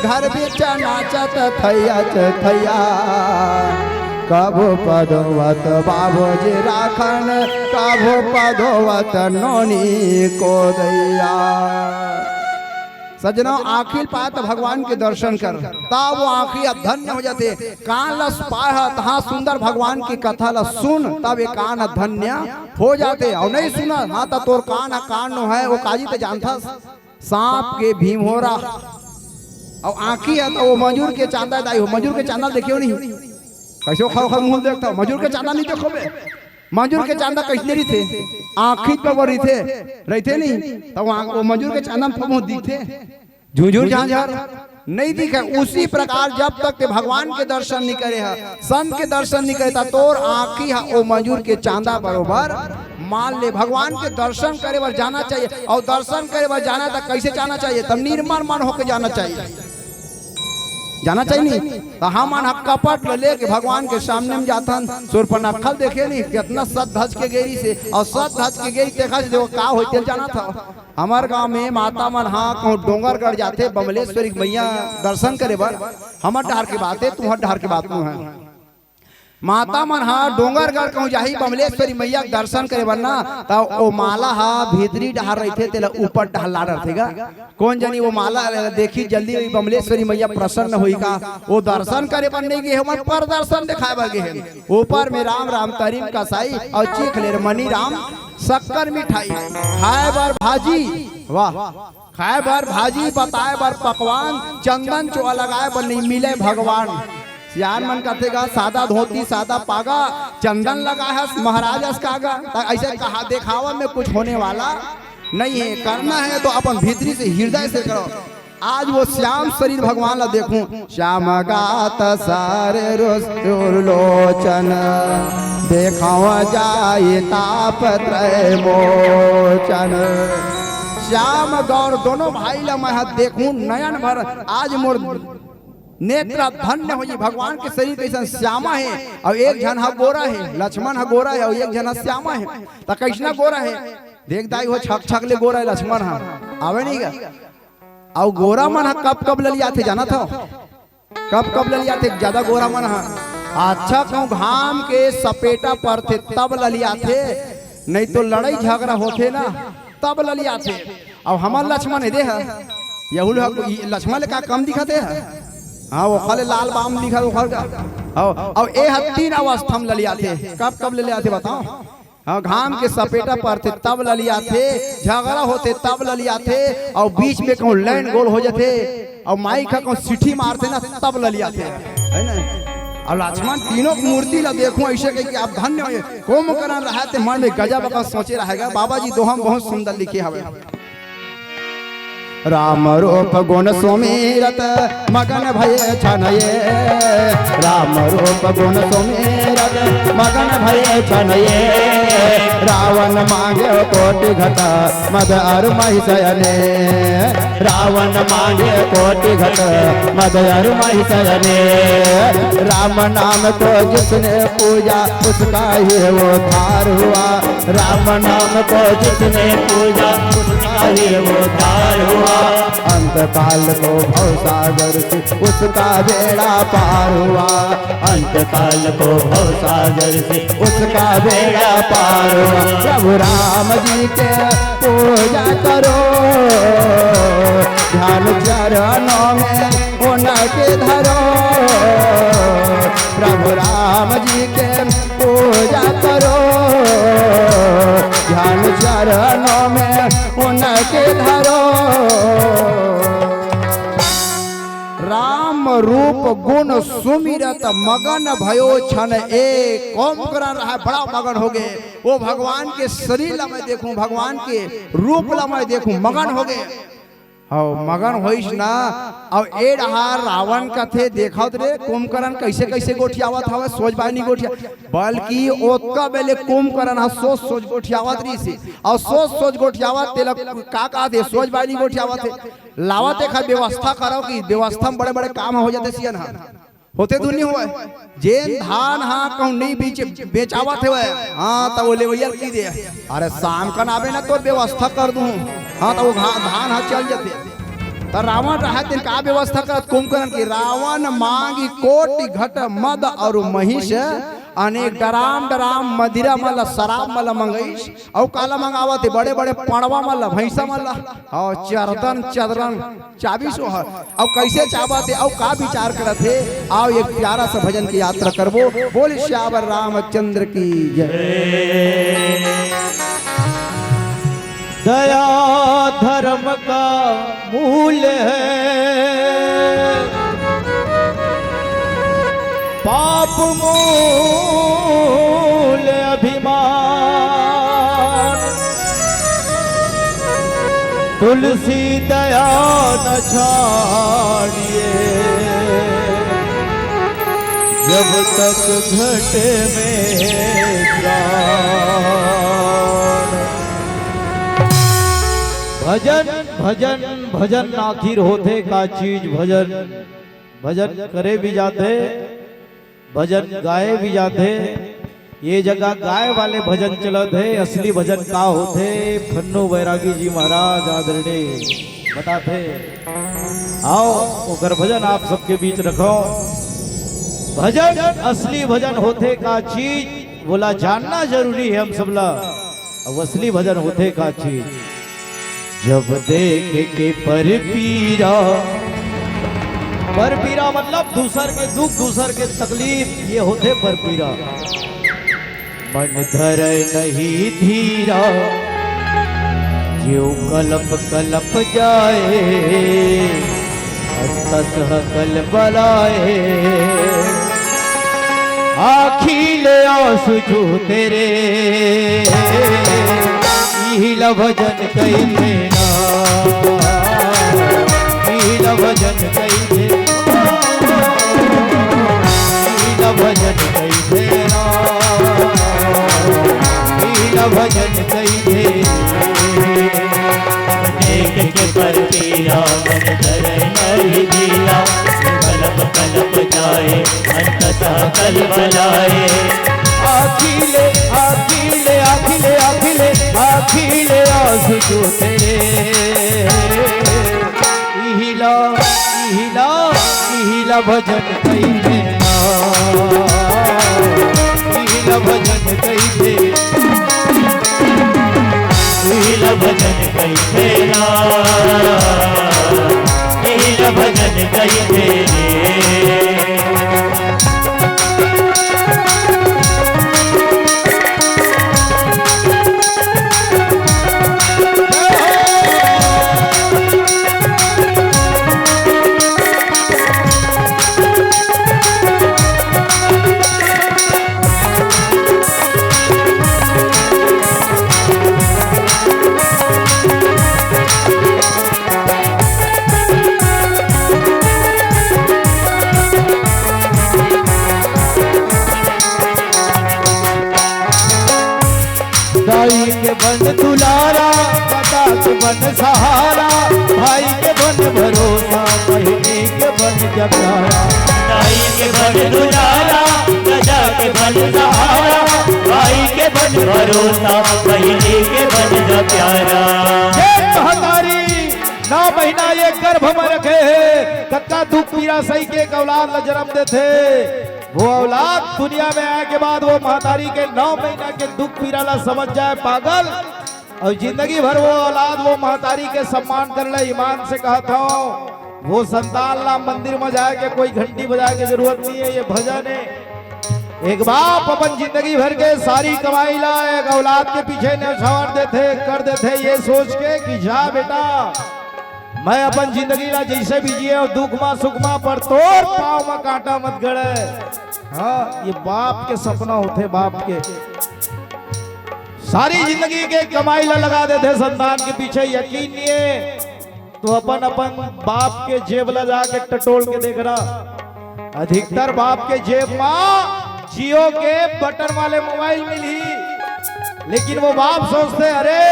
घर बिच नाचत थैया थैया। कभो पदोवत बाबूजी राखन, कभो पदोवत नोनी को दैया। सजनों आखिर पाए तो भगवान के दर्शन कर, तब वो आखिर धन्य हो जाते। कान लस पाए तहाँ सुंदर भगवान की कथा ल सुन, तब ये कान धन्य हो जाते। और नहीं सुना हाँ तो तोर कान नो है वो काजी तो जानता सांप के भीमोरा। और आँखी है तो वो मजूर के चांदा दाई हो। मजूर के चांदा देखियो नहीं कैसे खो मुंह देखता। मजूर के चांदा नहीं देखो बे। मजूर के चांदा कैसे रही थे, आँखी पर वो रहते नहीं तो वो मजूर के चांदा पर दिखते झुझुर झांझर नहीं दिखे। उसी प्रकार जब तक के भगवान के दर्शन नहीं करे है, संत के दर्शन नहीं करे, तोर आँखी है वो मजूर के चांदा बरोबर मान ले। भगवान के दर्शन करे बार जाना चाहिए। और दर्शन करे बार जाना तो कैसे जाना चाहिए, तब निर्मल मन होकर जाना चाहिए। जाना चाहिए नहीं तो हम कपट ले के भगवान के सामने में जाथन। सुर पर नखल देखे नहीं कितना सत धज के गेरी से, और सत धज के गेरी देखा देखो का होते जाना था। हमार गांव में माता मन हाँ कहूँ डोंगरगढ़ जाते बमलेश्वरी मैया दर्शन करे बर। हमार डहार की बात है, तुम्हार डहार की बात नहीं है। माता मन हाँ डोंगरगढ़ कहूँ जाही बमलेश्वरी मैया दर्शन करे बनना तो वो माला हाँ भीतरी डहार रही थे तेला ऊपर डहला रहेगा। कौन जानी वो माला देखी जल्दी बमलेश्वरी मैया प्रसन्न हुई का। वो दर्शन करे बन नहीं गए हमारे पर दर्शन दिखाए बा गए। ऊपर में राम राम तरीम का साई और चीख ले मनी राम शक्कर मिठाई खाए बार भाजी। वाह खाए बार भाजी बताए बार पकवान, चंदन चोआ लगाए बर नहीं मिले भगवान। सियान मन कथेगा सादा धोती सादा पागा, चंदन लगा है महाराज कागा। ऐसे कहा देखावा में कुछ होने वाला नहीं है। करना है तो अपन भीतरी से हृदय से करो। आज वो श्याम शरीर भगवान ला देखूं, श्याम गात सारे लोचन देखावा जाए ताप त्रय मोचन। श्याम गौर दोनों भाई ला मैं देखूं नयन भर। आज मोर नेत्र धन्य हो। भगवान के शरीर कैसा श्यामा है, और एक जन हा गोरा है, लक्ष्मण हा गोरा है, और एक जन श्यामा है। तो कैसना गोरा है देख दाई हो छक छक ले गोरा है लक्ष्मण हा आवे नहीं गा। और गोरा मन हा कब कब ललिया थे जाना था, कब कब ललिया थे ज्यादा गोरा मन हा। अच्छा कहूँ घाम के सपेटा पर थे तब ललिया थे, नहीं तो लड़ाई झगड़ा होते ना तब ललिया थे। और हमार लक्ष्मण है दे यहू लक्ष्मण का कम दिखाते है। हाँ वो खाले लाल बाम लिखा वो का। और ए तीन अवस्था में ललिया थे। कब कब ललिया थे बताओ। हाँ घाम के सपेटा पर थे तब ललिया थे, झगड़ा होते तब ललिया थे, और बीच में कहूँ लाइन गोल हो जाते, और माई का कहूँ सिटी मारते ना तब ललिया थे, है ना। और लक्ष्मण तीनों की मूर्ति ला देखूं ऐसे कह के आप धन्य हो। कोम करन रहा थे मन में गजब का सोचे रहेगा। बाबा जी दोहम बहुत सुंदर लिखे हवे। राम रूप गुण सुमिरत मगन भय छनये, राम रूप गुण सुमिरत मगन भय छनये। रावण मांगे कोटि घट मद अर महिषयने, रावण मांगे कोटि घट मद अर महिषयने। राम नाम को जिसने पूजा उसका ही वो थार हुआ, राम नाम को जिसने पूजा का ही वो तार हुआ। अंत काल को भवसागर से उसका बेड़ा पार हुआ। अंत काल को भवसागर से उसका बेड़ा पार हुआ। प्रभु राम जी के पूजा करो, ध्यान चरणों में उनके धरो। प्रभु राम जी के पूजा करो, ध्यान चरणों में उनके धरो। राम रूप गुण सुमिरत मगन भयो छन एक। कौन कर रहा है, बड़ा मगन हो गए। वो भगवान के शरीर ला मैं देखूं, भगवान के रूप ला मैं देखूं, मगन हो गए। मगन होइस ना। अब ए रहा रावण कथे देखत रे कुंभकर्ण कैसे कैसे गोठियावत हवे, सोच बानी गोठिया, बल्कि ओतका बेले कुंभकर्ण हा सोच सोच गोठियावत रही से। और सोच सोच गोठियावत तेल का दे सोच बानी गोठियावत है। लावत एक व्यवस्था करो कि व्यवस्था में बड़े बड़े काम हो जाते सियन हा होते दुनी हुए। जेन धान हाँ कहूँ नहीं बेचावत हुए, हाँ तो वो लेवैया की दे, अरे शाम का नाबे ना तो व्यवस्था कर दूं, हाँ तो वो धान हाँ चल जाते। तो रावण रहा दिन का व्यवस्था करत कुंभकर्ण की। रावण मांगी कोटि घट मद और महिष, अनेक डराम डराम मदिरा मल शराब मल मंगईस। और काला मंगावत बड़े बड़े पड़वा मल भैंसा मल और चरदन चदरन चाबी सोहर। और कैसे चाहते और का विचार करते। आओ एक प्यारा सा भजन की यात्रा करबो। बोल श्यावर रामचंद्र की जय। दया धर्म का मूल है, पाप मूल अभिमान। तुलसी दया न छाड़िए, जब तक घटे में प्राण। भजन भजन भजन आखिर होते का चीज भजन। भजन करे भी जाते, भजन गाए भी जाते। ये जगह गाय वाले भजन चलत है, असली भजन का होते फन्नू बैरागी जी महाराज आदरणीय बताते। आओ ओकर भजन आप सबके बीच रखो। भजन असली भजन होते का चीज बोला जानना जरूरी है हम सबला। अब असली भजन होते का चीज जब देख के पर पीरा मतलब दूसर के दुख दूसर के तकलीफ, ये होते पर पीरा। मन धर नहीं धीरा, जो कलप कलप जाए, तसह कल बलाए। आखी ले आंसू जो तेरे, हीला भजन कई देना, हीला भजन कई देना, हीला भजन कई देना, हीला भजन कई देना। देख के पर पीरा मन धर नहीं धीरा, कलप कलप जाए अंततः कल बलाए। आखिले आखिले आखिले आखिले आखिले आंसू जो तेरे, इहिला इहिला इहिला भजन कई देना, इहिला भजन कई दे, इहिला भजन कई देना, इहिला भजन कई देने। दाई के बन दुलारा, पिता के बन सहारा, भाई के बन भरोसा, बहनी के बन जगहारा। दाई के बन दुलारा, गजा के बन सहारा, भाई के बन भरोसा, बहिनी के बन जा प्यारा। महतारी 9 महीना ये गर्भ में रखे है, कत्ता दुख पीड़ा सही के एक औलाद ला जन्म देते। वो औलाद दुनिया में आए के बाद वो महतारी के 9 महीना के दुख पीड़ा ला समझ जाए पागल, और जिंदगी भर वो औलाद वो महतारी के सम्मान कर ले। ईमान से कहता हूँ वो संतान ला मंदिर में जाए के कोई घंटी बजाए की जरूरत नहीं है। ये भजन है, एक बाप अपन जिंदगी भर के सारी कमाई ला एक औलाद के पीछे न्यौछावर देते कर देते, ये सोच के कि जा बेटा मैं अपन जिंदगी ला जैसे भी जिए और दुख मा सुख मा पर तोर पाँव में कांटा मत गड़े। हाँ, ये बाप के सपना होते, बाप के सारी जिंदगी के कमाई ला लगा देते संतान के पीछे। यकीन नहीं है तो अपन अपन बाप के जेब ला जाके टटोल के देखना। अधिकतर बाप के जेब में जियो के बटन वाले मोबाइल मिली, लेकिन वो बाप सोचते अरे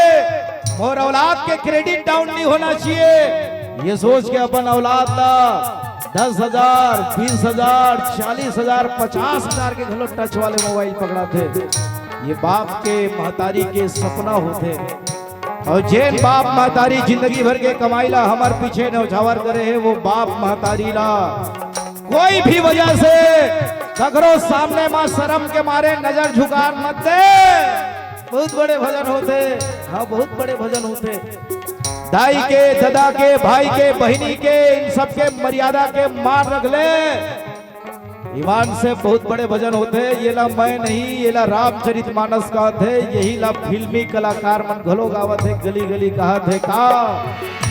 और औलाद के क्रेडिट डाउन नहीं होना चाहिए। ये सोच के अपन औलाद ला 10,000, 20,000, 40,000, 50,000 के घलो टच वाले मोबाइल पकड़ा थे। ये बाप के महतारी के सपना होते। और जैन बाप महतारी जिंदगी भर के कमाई ला हमार पीछे न्यौछावर करे है, वो बाप महतारी ला कोई भी वजह से ककरो सामने मां शर्म के मारे नजर झुका मत दे। बहुत बड़े भजन होते, हाँ बहुत बड़े भजन होते। दाई के, दादा के, भाई के, बहिनी के, इन सब के मर्यादा के मान रख ले। ईमान से बहुत बड़े भजन होते। ये ला मैं नहीं, ये ला रामचरितमानस का थे, यही ला फिल्मी कलाकार मन घलो गावत है, गली गली कहा थे का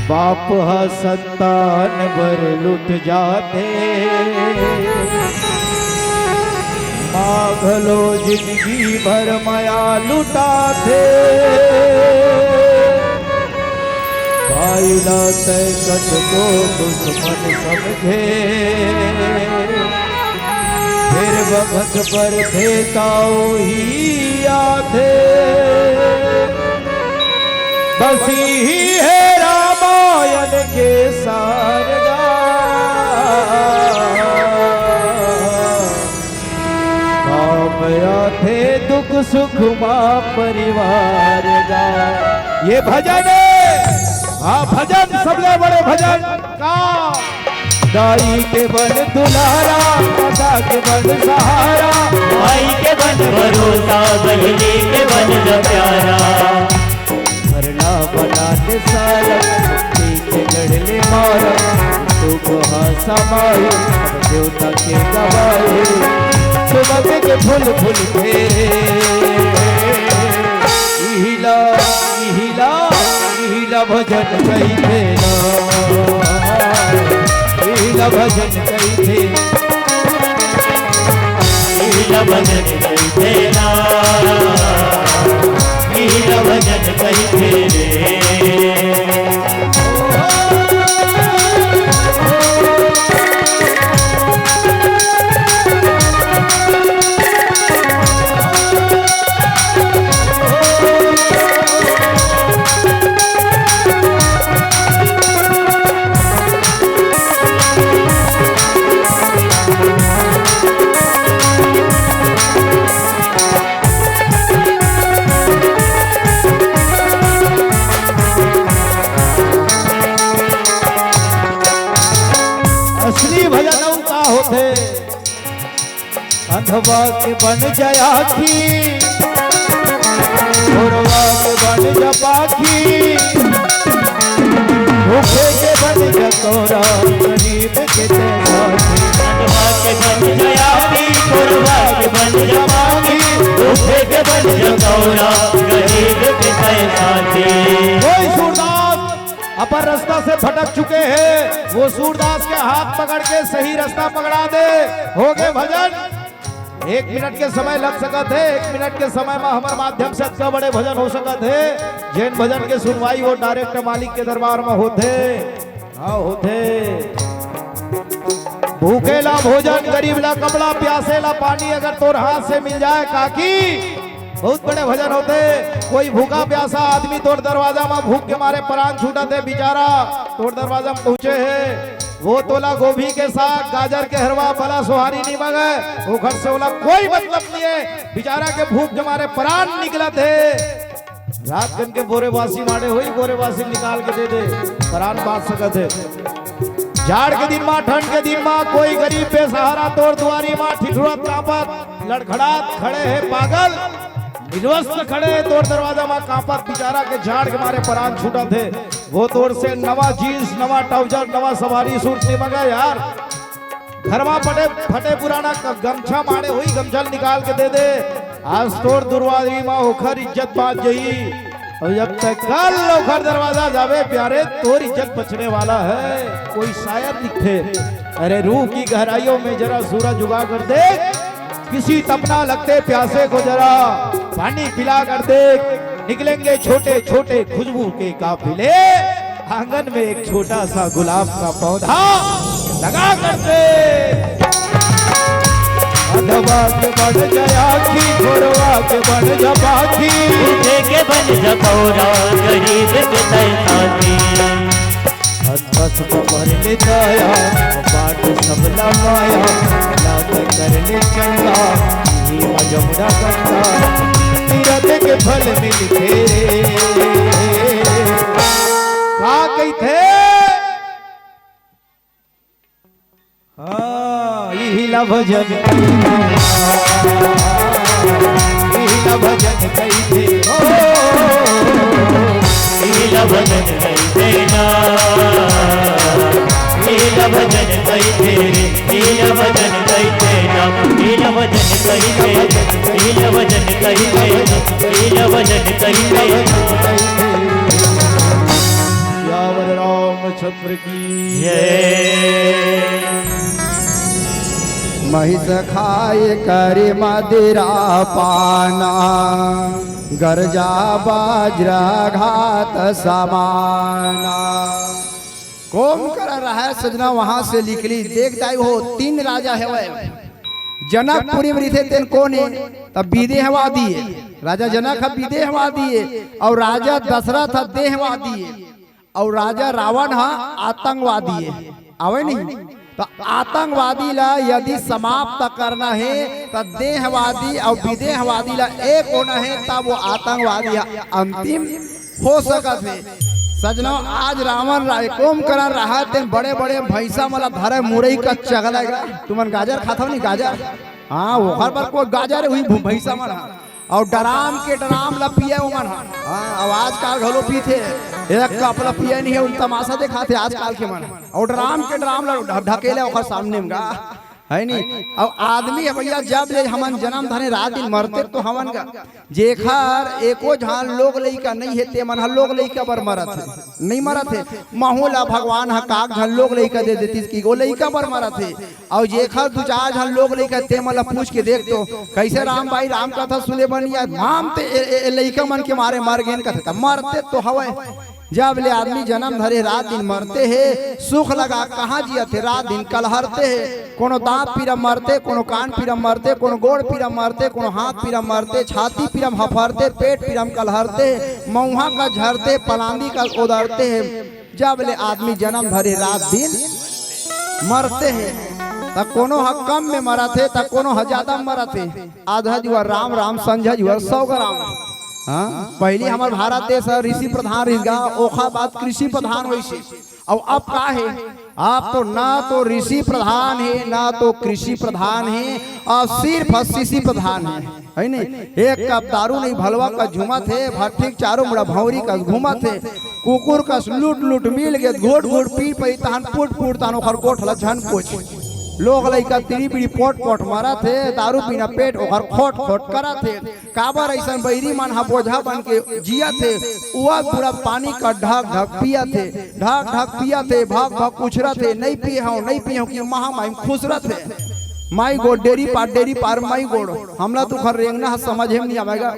बाप हा संतान बर लुट जाते, माघलो जिंदगी भर माया लुटाते, भाई लाते कट को दुश्मन समझे, फिर वक्त पर देताओ ही आते, बसी ही है रामायण के सारगा, थे दुख सुख मां परिवार का। ये भजन है, हाँ भजन सबसे बड़े भजन का। दाई के बन दुलारा, दादा के बन सहारा, भाई के बन भरोसा, बहिनी के बन जा प्यारा। भरना बनाते सारा के गढ़ले मारा, तो समाये देवता के गवाए, सुबह के फूल फूल फेरे, इहिला इहिला इहिला भजन कही थे ना, इहिला भजन कही थे, इहिला भजन कही थे ना, इहिला भजन कही थे रे। अंधवा के बन जयाखी, घोड़वा के बन जपाखी, भूखे के बन जकोरा, गरीब के साथी। अंधवा के बन जयाखी, घोड़वा के बन जपाखी, भूखे के बन जकोरा, गरीब के साथी। कोई सूरदास अपन रास्ता से भटक चुके हैं, वो सूरदास के हाथ पकड़ के सही रास्ता पकड़ा दे। हो गए भजन 1 मिनट के समय लग सकत है, 1 मिनट के समय में हमारे माध्यम से इतना बड़े भजन हो सकत है। जैन भजन के सुनवाई वो डायरेक्ट मालिक के दरबार में होते, हाँ होते। भूखे ला भोजन, गरीब ला कपड़ा, प्यासे ला पानी, अगर तोर हाथ से मिल जाए काकी, बहुत बड़े भजन होते। कोई भूखा प्यासा आदमी तोर दरवाजा में भूख के मारे प्राण छूटते, बेचारा तोर दरवाजा में पहुंचे है, वो तोला गोभी के साथ गाजर के हलवा भला सुहारी नहीं मगे वो घर से बोला कोई मतलब नहीं है। बेचारा के भूख जमारे प्राण निकला थे। रात गन के बोरे बासी मारे हुई बोरे बासी निकाल के दे दे प्राण बात सकत है। जाड़ के दिन माँ ठंड के दिन माँ कोई गरीब बेसहारा तोड़ दुआरी माँ ठिठुरत कांपत लड़खड़ात खड़े है पागल निर्वस्त्र खड़े तोड़ दरवाजा माँ कांपत बेचारा के झाड़ के मारे प्राण छूटा थे। वो तोड़ से नवा जीन्स नवा ट्राउजर नवा सवारी सूट नहीं मंगा यार। घरमा फटे फटे पुराना गमछा मारे हुई गमछा निकाल के दे दे। आज तोड़ दुर्वादी माँ होकर इज्जत बात जही और जब तक कल लोखर दरवाजा जावे प्यारे तोर इज्जत बचने वाला है। कोई शायर लिखे अरे रूह की गहराइयों में जरा सूरज उगा कर देख किसी तपना लगते प्यासे को जरा पानी पिला कर देख निकलेंगे छोटे छोटे खुशबू के काफिले आंगन में एक छोटा सा गुलाब का पौधा लगा कर दे। अधवा के बढ़ जाया की छोड़वा के बढ़ जा बाकी के बन जा पौरा गरीब के साथी बस भरने दया बाट सब माया लाभ करने चंगा जमुना गंगा तीरथ के फल मिलते कहा गई थे। हाँ यही भजन भजन कही थे भजन देना भजन कही तेरे भजन कही तेना भजन कही तेरे भजन कही तेना भजन कही यावर रामचंद्र की जय। महिष खाए करे मदिरा पाना गरजा बाजरा घात समाना। कोम कर रहा है सजना वहां से निकली देख दाई हो 3 राजा है जनकपुरी में थे तेन कोने तब विदेहवा दिए राजा जनक है विदेहवा दिए और राजा दशरथ है देहवा दिए और राजा रावण है आतंकवादी है आवे नहीं। तो आतंकवादी ला यदि समाप्त करना है तो देहवादी और विदेहवादी ला एक होना है तब वो आतंकवादी अंतिम हो सकत है। सजनो आज रावण कोम करा रहा तेन बड़े बड़े भैंसा मला धरे मुरई का चगलेगा तुमन गाजर खाता नहीं गाजर हाँ वो हर बार कोई गाजर हुई भैंसा मला और डराम के डराम ला पिए उमन हाँ अब आजकल घलो पीते एक कप ला पिए नहीं है उन तमाशा दिखाते आजकल के मन और डराम के डराम ला ढकेले ओखर सामने में गा है नहीं। अब आदमी है भैया जब ले हमन जन्म धने रात दिन मरते तो हमन का जेखर एको झान लोग लइका नहीं है ते मन लोग लइका बर मरत है नहीं मरत है महुला भगवान हा काग झन लोग लइका दे देती कि गो लइका बर मरत है और जेखर 2-4 झन लोग लइका ते मन पूछ के देख तो कैसे राम भाई राम कथा सुने बनिया नाम ते लइका मन के मारे मर गेन कथे मरते तो हवे। जब ले आदमी जन्म धरे रात दिन मरते है सुख लगा कहाँ जिया थे रात दिन कलहरते है कोनो दांत पीरम मरते कोनो कान पीरम मरते कोनो गोड़ पीरम मरते कोनो हाथ पीरम मरते छाती पीरम हफरते पेट पीरम कलहरते मऊहा का झरते पलांदी का उदरते है। जब ले आदमी जन्म धरे रात दिन मरते है त कोनो ह कम में मरा थे त कोनो ह ज्यादा मरा थे आधा जुआ राम राम संझा जुआ 100 ग्राम। हाँ पहले हमारे भारत देश ऋषि प्रधान रहा ओखा बात कृषि प्रधान वैसे और अब का है आप तो ना तो ऋषि प्रधान है ना तो कृषि प्रधान है और सिर्फ शिशि प्रधान है नहीं। एक कप दारू नहीं भलवा का झुमा थे भट्टी चारों मुड़ा भौरी का घूमा थे कुकुर का लूट लूट मिल गए घोट घोट पी पी तहन पुट पुट तहन ओखर गोठ ला झन पोछ लोग लइका तिरी बिड़ी पोट पोट मारा थे दारू पीना पेट ओखर खोट खोट करा थे काबर ऐसा बैरी मन हा बोझा बन के जिया थे उआ पूरा पानी का ढक ढक पिया थे ढक ढक पिया थे भाग भाग कुछरा थे नहीं पिए हो कि महा माई खुसरा थे माई गोड़ डेरी पार माई गोड़ हमला तो खर रेंगना समझ में नहीं आवेगा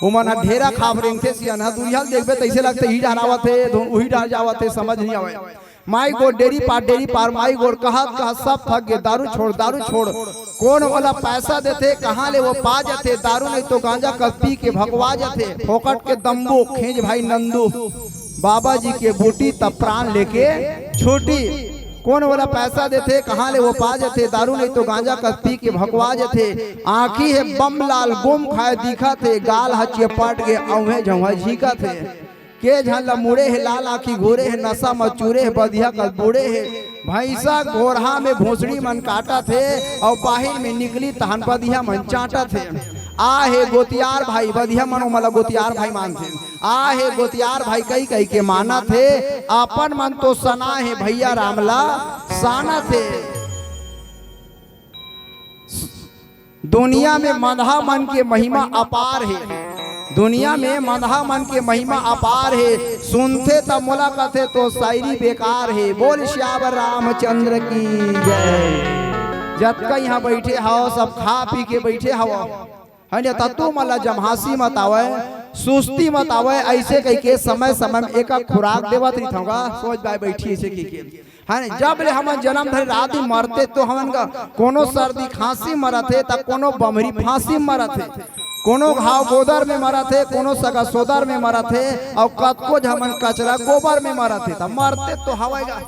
उमन हा ढेरा खाब रेंगते सियन हा दुनिया देखबे तैसे लगते ही डालावा थे वही डाल जावा थे समझ नहीं आवे माई गोड़ डेरी पार माई गोड़ कहा सब थक गए दारू छोड़ कौन वाला पैसा देते कहाँ ले वो पा जाते दारू नहीं तो गांजा का पी के भगवा जाते फोकट के दम्बो खींच भाई नंदू बाबा जी के बूटी तब प्राण लेके छोटी कौन वाला पैसा देते कहाँ ले वो पा जाते, दारू नहीं तो गांजा का पी के भगवा जाते, आँखी है बम लाल गुम खाए दिखा थे, गाल हचिए पट गए औहे झौहा झीका थे, के झल्ला मुड़े है लाल आँखी घोरे है, नशा मचूरे है बधिया कल बूढ़े है, भैंसा घोरहा में भोसड़ी मन काटा थे, और बाहिर में निकली तहन बधिया मन चाटा थे। आ हे गोतियार भाई, बधिया मनो मला गोतियार भाई मानते, आ हे गोतियार भाई कई कई के माना थे, अपन मन तो सना है भैया रामला साना थे। दुनिया में मधा मन के महिमा अपार है, दुनिया में मधा मन के महिमा अपार है, सुनते तब मुलाकात है तो शायरी बेकार है। बोल श्यावर रामचंद्र की जय। जब का यहाँ बैठे हो सब खा पी के बैठे हो है तू मला जमहासी मत आवे, सुस्ती मत आवे, ऐसे कह के समय समय में एक खुराक देवत नहीं था, सोच बाय बैठी ऐसे की है। जब ले हम जन्म धरे रात मरते तो हमन का कोनो सर्दी खांसी मरते, तब कोनो बमरी फांसी मरते, कोनो घाव गोदर में मरा थे, कोनो सगा सोदर में मरा थे, और कतको हमन कचरा गोबर में मरा थे, तब मरते तो हवाएगा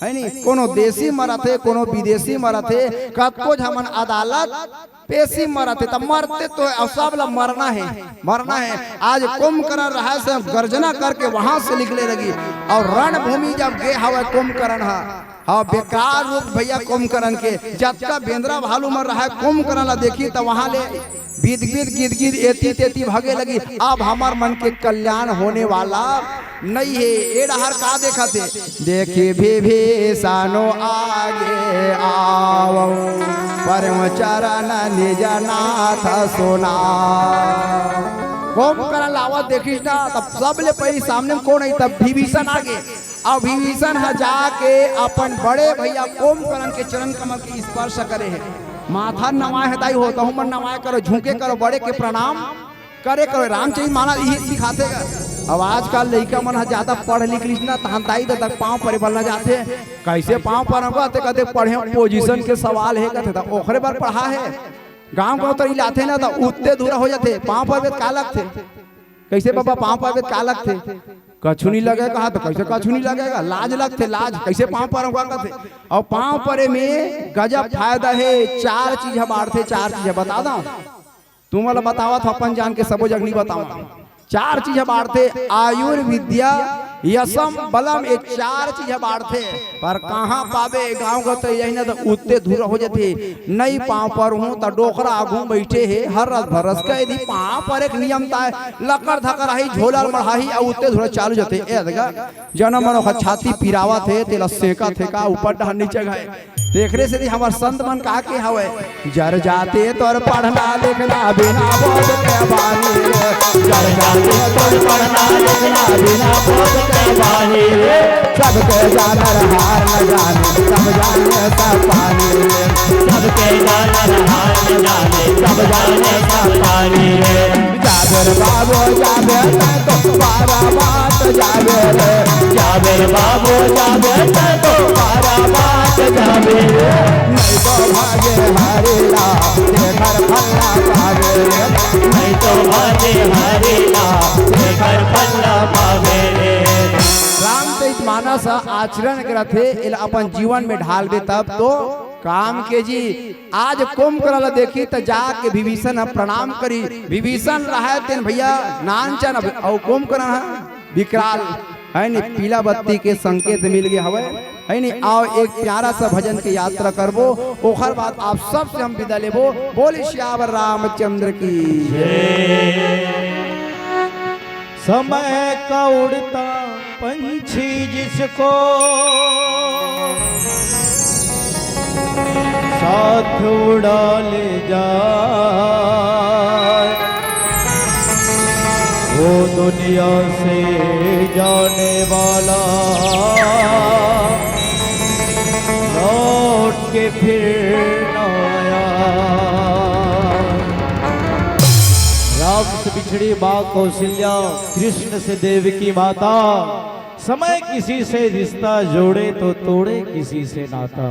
है नहीं। कोनो देसी मरा थे, कोनो विदेशी मरा थे, कतको हमन अदालत पेशी मरा थे, तब मरते तो सब ला मरना है, मरना है। आज कुंभकर्ण रहा से गर्जना करके वहां से निकले लगी, और रणभूमि जब गे हवा कुंभकर्ण हाँ बेकार रूप भैया कुंभकर्ण के, जब का बेंद्रा भालू मर रहा है कुंभकर्ण ला देखी तो वहां ले बीत बीत गिद गिद एती तेती भागे लगी। अब हमार मन के कल्याण होने वाला नहीं है। ए डहर का देखा थे, देखी भी सानो आगे आओ, परम चरण निज नाथ सुना। कुंभकर्ण लावत देखी ना, तब सब ले पहले सामने कौन है, तब विभीषण आगे, और विभीषण जाके अपन बड़े भैया कुंभकर्ण के चरण कमल के स्पर्श करे है, माथा नवाए हटाई हो तो मन नवाए करो, झुके करो, बड़े के प्रणाम करे करो, रामचरित मानस यही सिखाते। अब आजकल लड़का मन ज्यादा पढ़ लिख लिखना तहनताई तक पाँव पर बलना जाते, कैसे पाँव पर कहते पढ़े पोजीशन के सवाल है, कहते ओखरे बार पढ़ा है। गाँव गाँव तो लाते ना तो उतने दूर हो जाते, पाँव पर का लगते, कैसे बाबा पाँव पर का लगते, कछु नहीं लगेगा, कहा तो कैसे कछु नहीं लगेगा, लाज लगते, लाज कैसे पाँव पर करते। और पाँव परे में गजब फायदा है, चार चीज बाढ़ते, चार चीज बता दो तुम वाला बतावा था अपन जान के सबो जग नहीं बतावा। चार चीज बाढ़ते, आयुर्विद्या यशम बलम, ये चार चीज बाढ़ते, पर कहाँ पावे गाँव का तो यही ना तो उतने दूर हो जाते। नहीं पाँव पर हूँ तो डोकरा आगू बैठे है, हर रस भरस का यदि पाँव पर एक नियम था, लकड़ धकर ही झोला मढ़ाही और उतने दूर चालू जाते। जन्म मनो छाती पिरावा थे, तेला सेका थे का ऊपर डहर नीचे गए, देखने से हमार संत मन कहा के हवे, जर जाते तोर पढ़ना लिखना बिना बोध के बानी रे, जर जाते तोर पढ़ना लिखना बिना बोध के बानी रे, सबके जानर हार न जाने सब जाने सब पानी रे, सबके जानर हार न जाने सब जाने सब पानी रे। जाबेर बाबू जाबेर तो पारा बात जाबेर, जाबेर बाबू जाबेर तो पारा बात जाबेर, नहीं तो भागे हरेला देखर फल्ला पावे, नहीं तो भागे हरेला देखर फल्ला पावे। रामचरित मानस आचरण करते अपन जीवन में ढाल दे तब तो काम के जी। आज कुंभकर्ण देखी तो जाके विभीषण प्रणाम करी, विभीषण रहा तेन भैया नानचन, और कुंभकर्ण विकराल है नहीं, पीला बत्ती के संकेत मिल गए हवे है नहीं। आओ एक प्यारा सा भजन की यात्रा करबो, ओखर बाद आप सब से हम विदा लेबो। बोल श्यावर रामचंद्र की समय का उड़ता पंछी जिसको साथ उड़ा ले जाए, वो दुनिया से जाने वाला लौट के फिर न आया। राम से बिछड़ी माँ कौशल्या, कृष्ण से देवकी माता, समय किसी से रिश्ता जोड़े तो तोड़े किसी से नाता।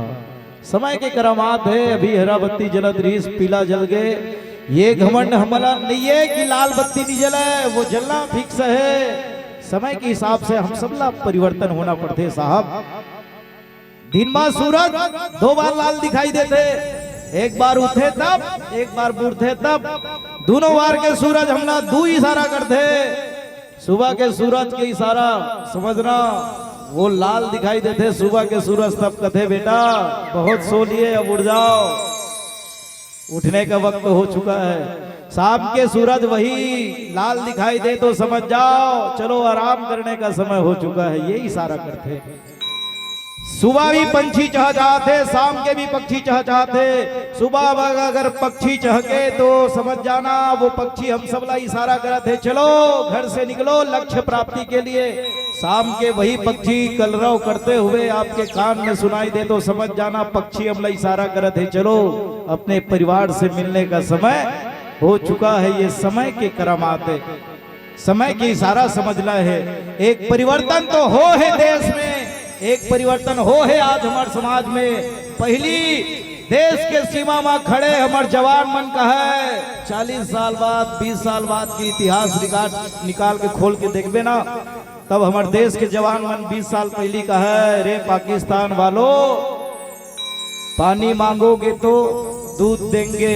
समय के करामात है, अभी हरा बत्ती जलत रीस पीला जल गए, ये घमंड हमला नहीं है कि लाल बत्ती नहीं जले, वो जलना फिक्स है। समय के हिसाब से हम सब ला परिवर्तन होना पड़ते साहब। दिन में सूरज 2 बार लाल दिखाई देते, एक बार उठे तब, एक बार बुढ़ते तब। दोनों बार के सूरज हमला 2 इशारा करते। सुबह के सूरज के इशारा समझना, वो लाल दिखाई देते सुबह के सूरज, तब कहते बेटा बहुत सो लिए, अब उठ जाओ, उठने का वक्त हो चुका है। शाम के सूरज वही लाल दिखाई दे तो समझ जाओ चलो आराम करने का समय हो चुका है, ये इशारा करते। सुबह भी पंछी चहचहाते, शाम के भी पक्षी चहचहाते। सुबह अगर पक्षी चहके तो समझ जाना वो पक्षी हम सबला इशारा करते चलो घर से निकलो लक्ष्य प्राप्ति के लिए। शाम के वही पक्षी कलरव करते हुए आपके कान में सुनाई दे तो समझ जाना पक्षी हमला इशारा करते चलो अपने परिवार से मिलने का समय हो चुका है। ये समय के करम आते, समय की इशारा समझना है। एक परिवर्तन तो हो है देश में, एक परिवर्तन हो है आज हमारे समाज में। पहली देश के सीमा में खड़े हमारे जवान मन का है 40 साल बाद 20 साल बाद की इतिहास रिकॉर्ड निकाल के खोल के देखबे ना, तब हमारे देश के जवान मन 20 साल पहली का है रे पाकिस्तान वालों, पानी मांगोगे तो दूध देंगे,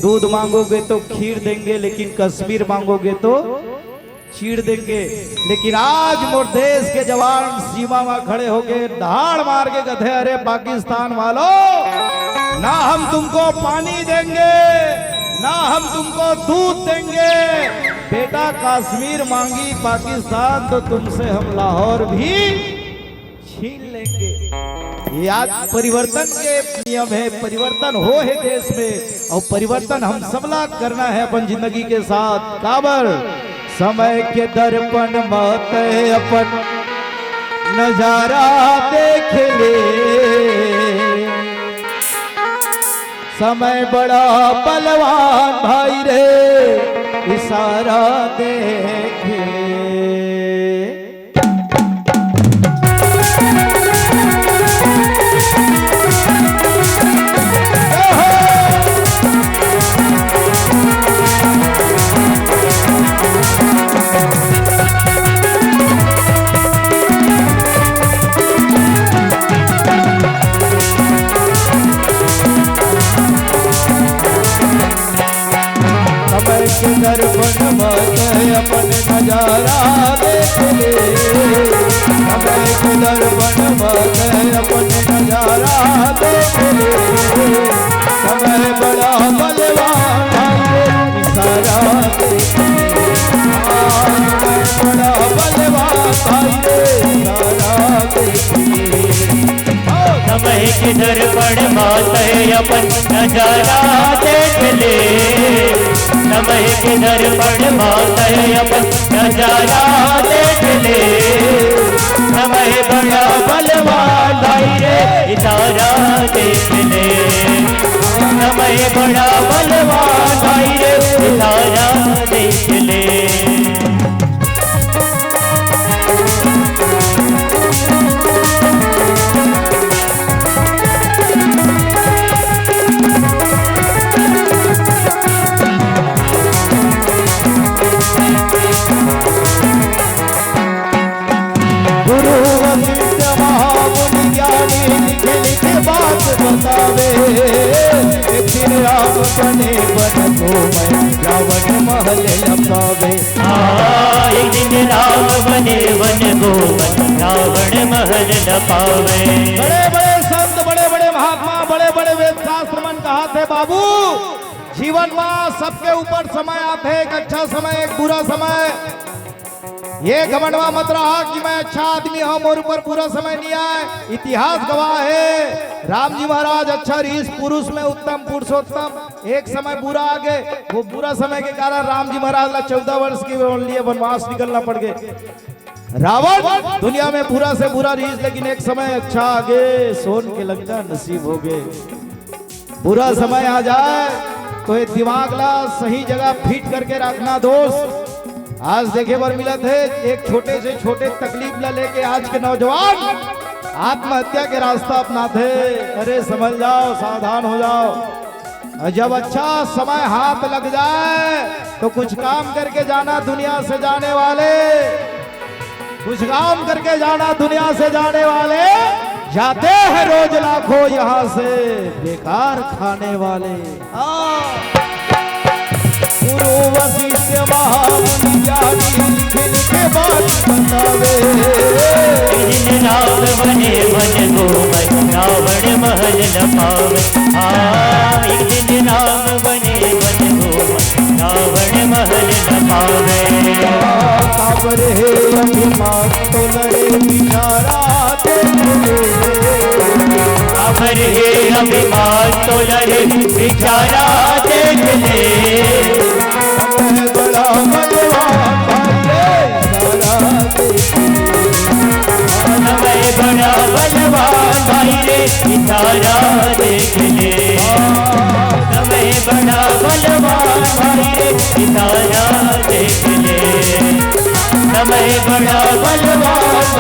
दूध मांगोगे तो खीर देंगे, लेकिन कश्मीर मांगोगे तो चीड़ देंगे। लेकिन आज मोर देश के जवान सीमा में खड़े होके दहाड़ मार के कहते अरे पाकिस्तान वालों, ना हम तुमको पानी देंगे ना हम तुमको दूध देंगे, बेटा कश्मीर मांगी पाकिस्तान तो तुमसे हम लाहौर भी छीन लेंगे। ये आज परिवर्तन के नियम है, परिवर्तन हो है देश में, और परिवर्तन हम सबला करना है अपन जिंदगी के साथ। काबर समय के दर्पण मत अपन नजारा देख ले, समय बड़ा बलवान भाई रे इशारा देख ले। के दर्पण में अपन नजारा देख ले, समय के दर्पण में अपन नजारा देख ले, समय बड़ा बलवान इशारा देख ले, समय बड़ा बलवान इशारा देख ले। समय के दर्पण में अपन नजारा देख ले, समय के दर्पण में अपन नजारा देख ले, समय बड़ा बलवान भाई रे इशारा देख ले, समय बड़ा बलवान भाई रे इशारा देख ले। बतावे एक दिन राम बने बन को मैं रावण महल लपावे। एक दिन राम बने वन को मैं रावण महल लपावे। बड़े बड़े संत बड़े बड़े महात्मा बड़े बड़े वेद शास्त्र मन कहा थे बाबू, जीवन में सबके ऊपर समय आते हैं, एक अच्छा समय एक बुरा समय। ये घमंडवा मत रहा कि मैं अच्छा आदमी हूं, मोर ऊपर पूरा समय नहीं आए। इतिहास गवाह है राम जी महाराज अच्छा रीस पुरुष में उत्तम पुरुषोत्तम, एक समय बुरा आ गए, वो बुरा समय के कारण राम जी महाराज ला 14 वर्ष के लिए वनवास निकलना पड़ गए। रावण दुनिया में बुरा से बुरा रीस, लेकिन एक समय अच्छा आगे सोन के लंका नसीब हो गए। बुरा समय आ जाए तो ये दिमाग ला सही जगह फिट करके रखना दोस्त। आज देखे बर मिला थे एक छोटे से छोटे तकलीफ ला लेके आज के नौजवान आत्महत्या के रास्ता अपनाते। अरे समझ जाओ, सावधान हो जाओ। और जब अच्छा समय हाथ लग जाए तो कुछ काम करके जाना दुनिया से जाने वाले, कुछ काम करके जाना दुनिया से जाने वाले। जाते हैं रोज लाखों यहाँ से बेकार खाने वाले। गुरु वशिष्ठ महामुनि ज्ञानी लिख के बात बतावे। दिन रात बने मन घूमय रावण महल लपावे। एक दिन राम बने मन घूमय रावण महल लपावे। काबर है अभिमान तो लड़े बिचारा काबर है अभिमान तो लड़े बिचारा देख ले। बड़ा बलवान भाई रे इशारा देख ले। समय बड़ा बलवान भाई रे इशारा देख ले। समय बड़ा बलवान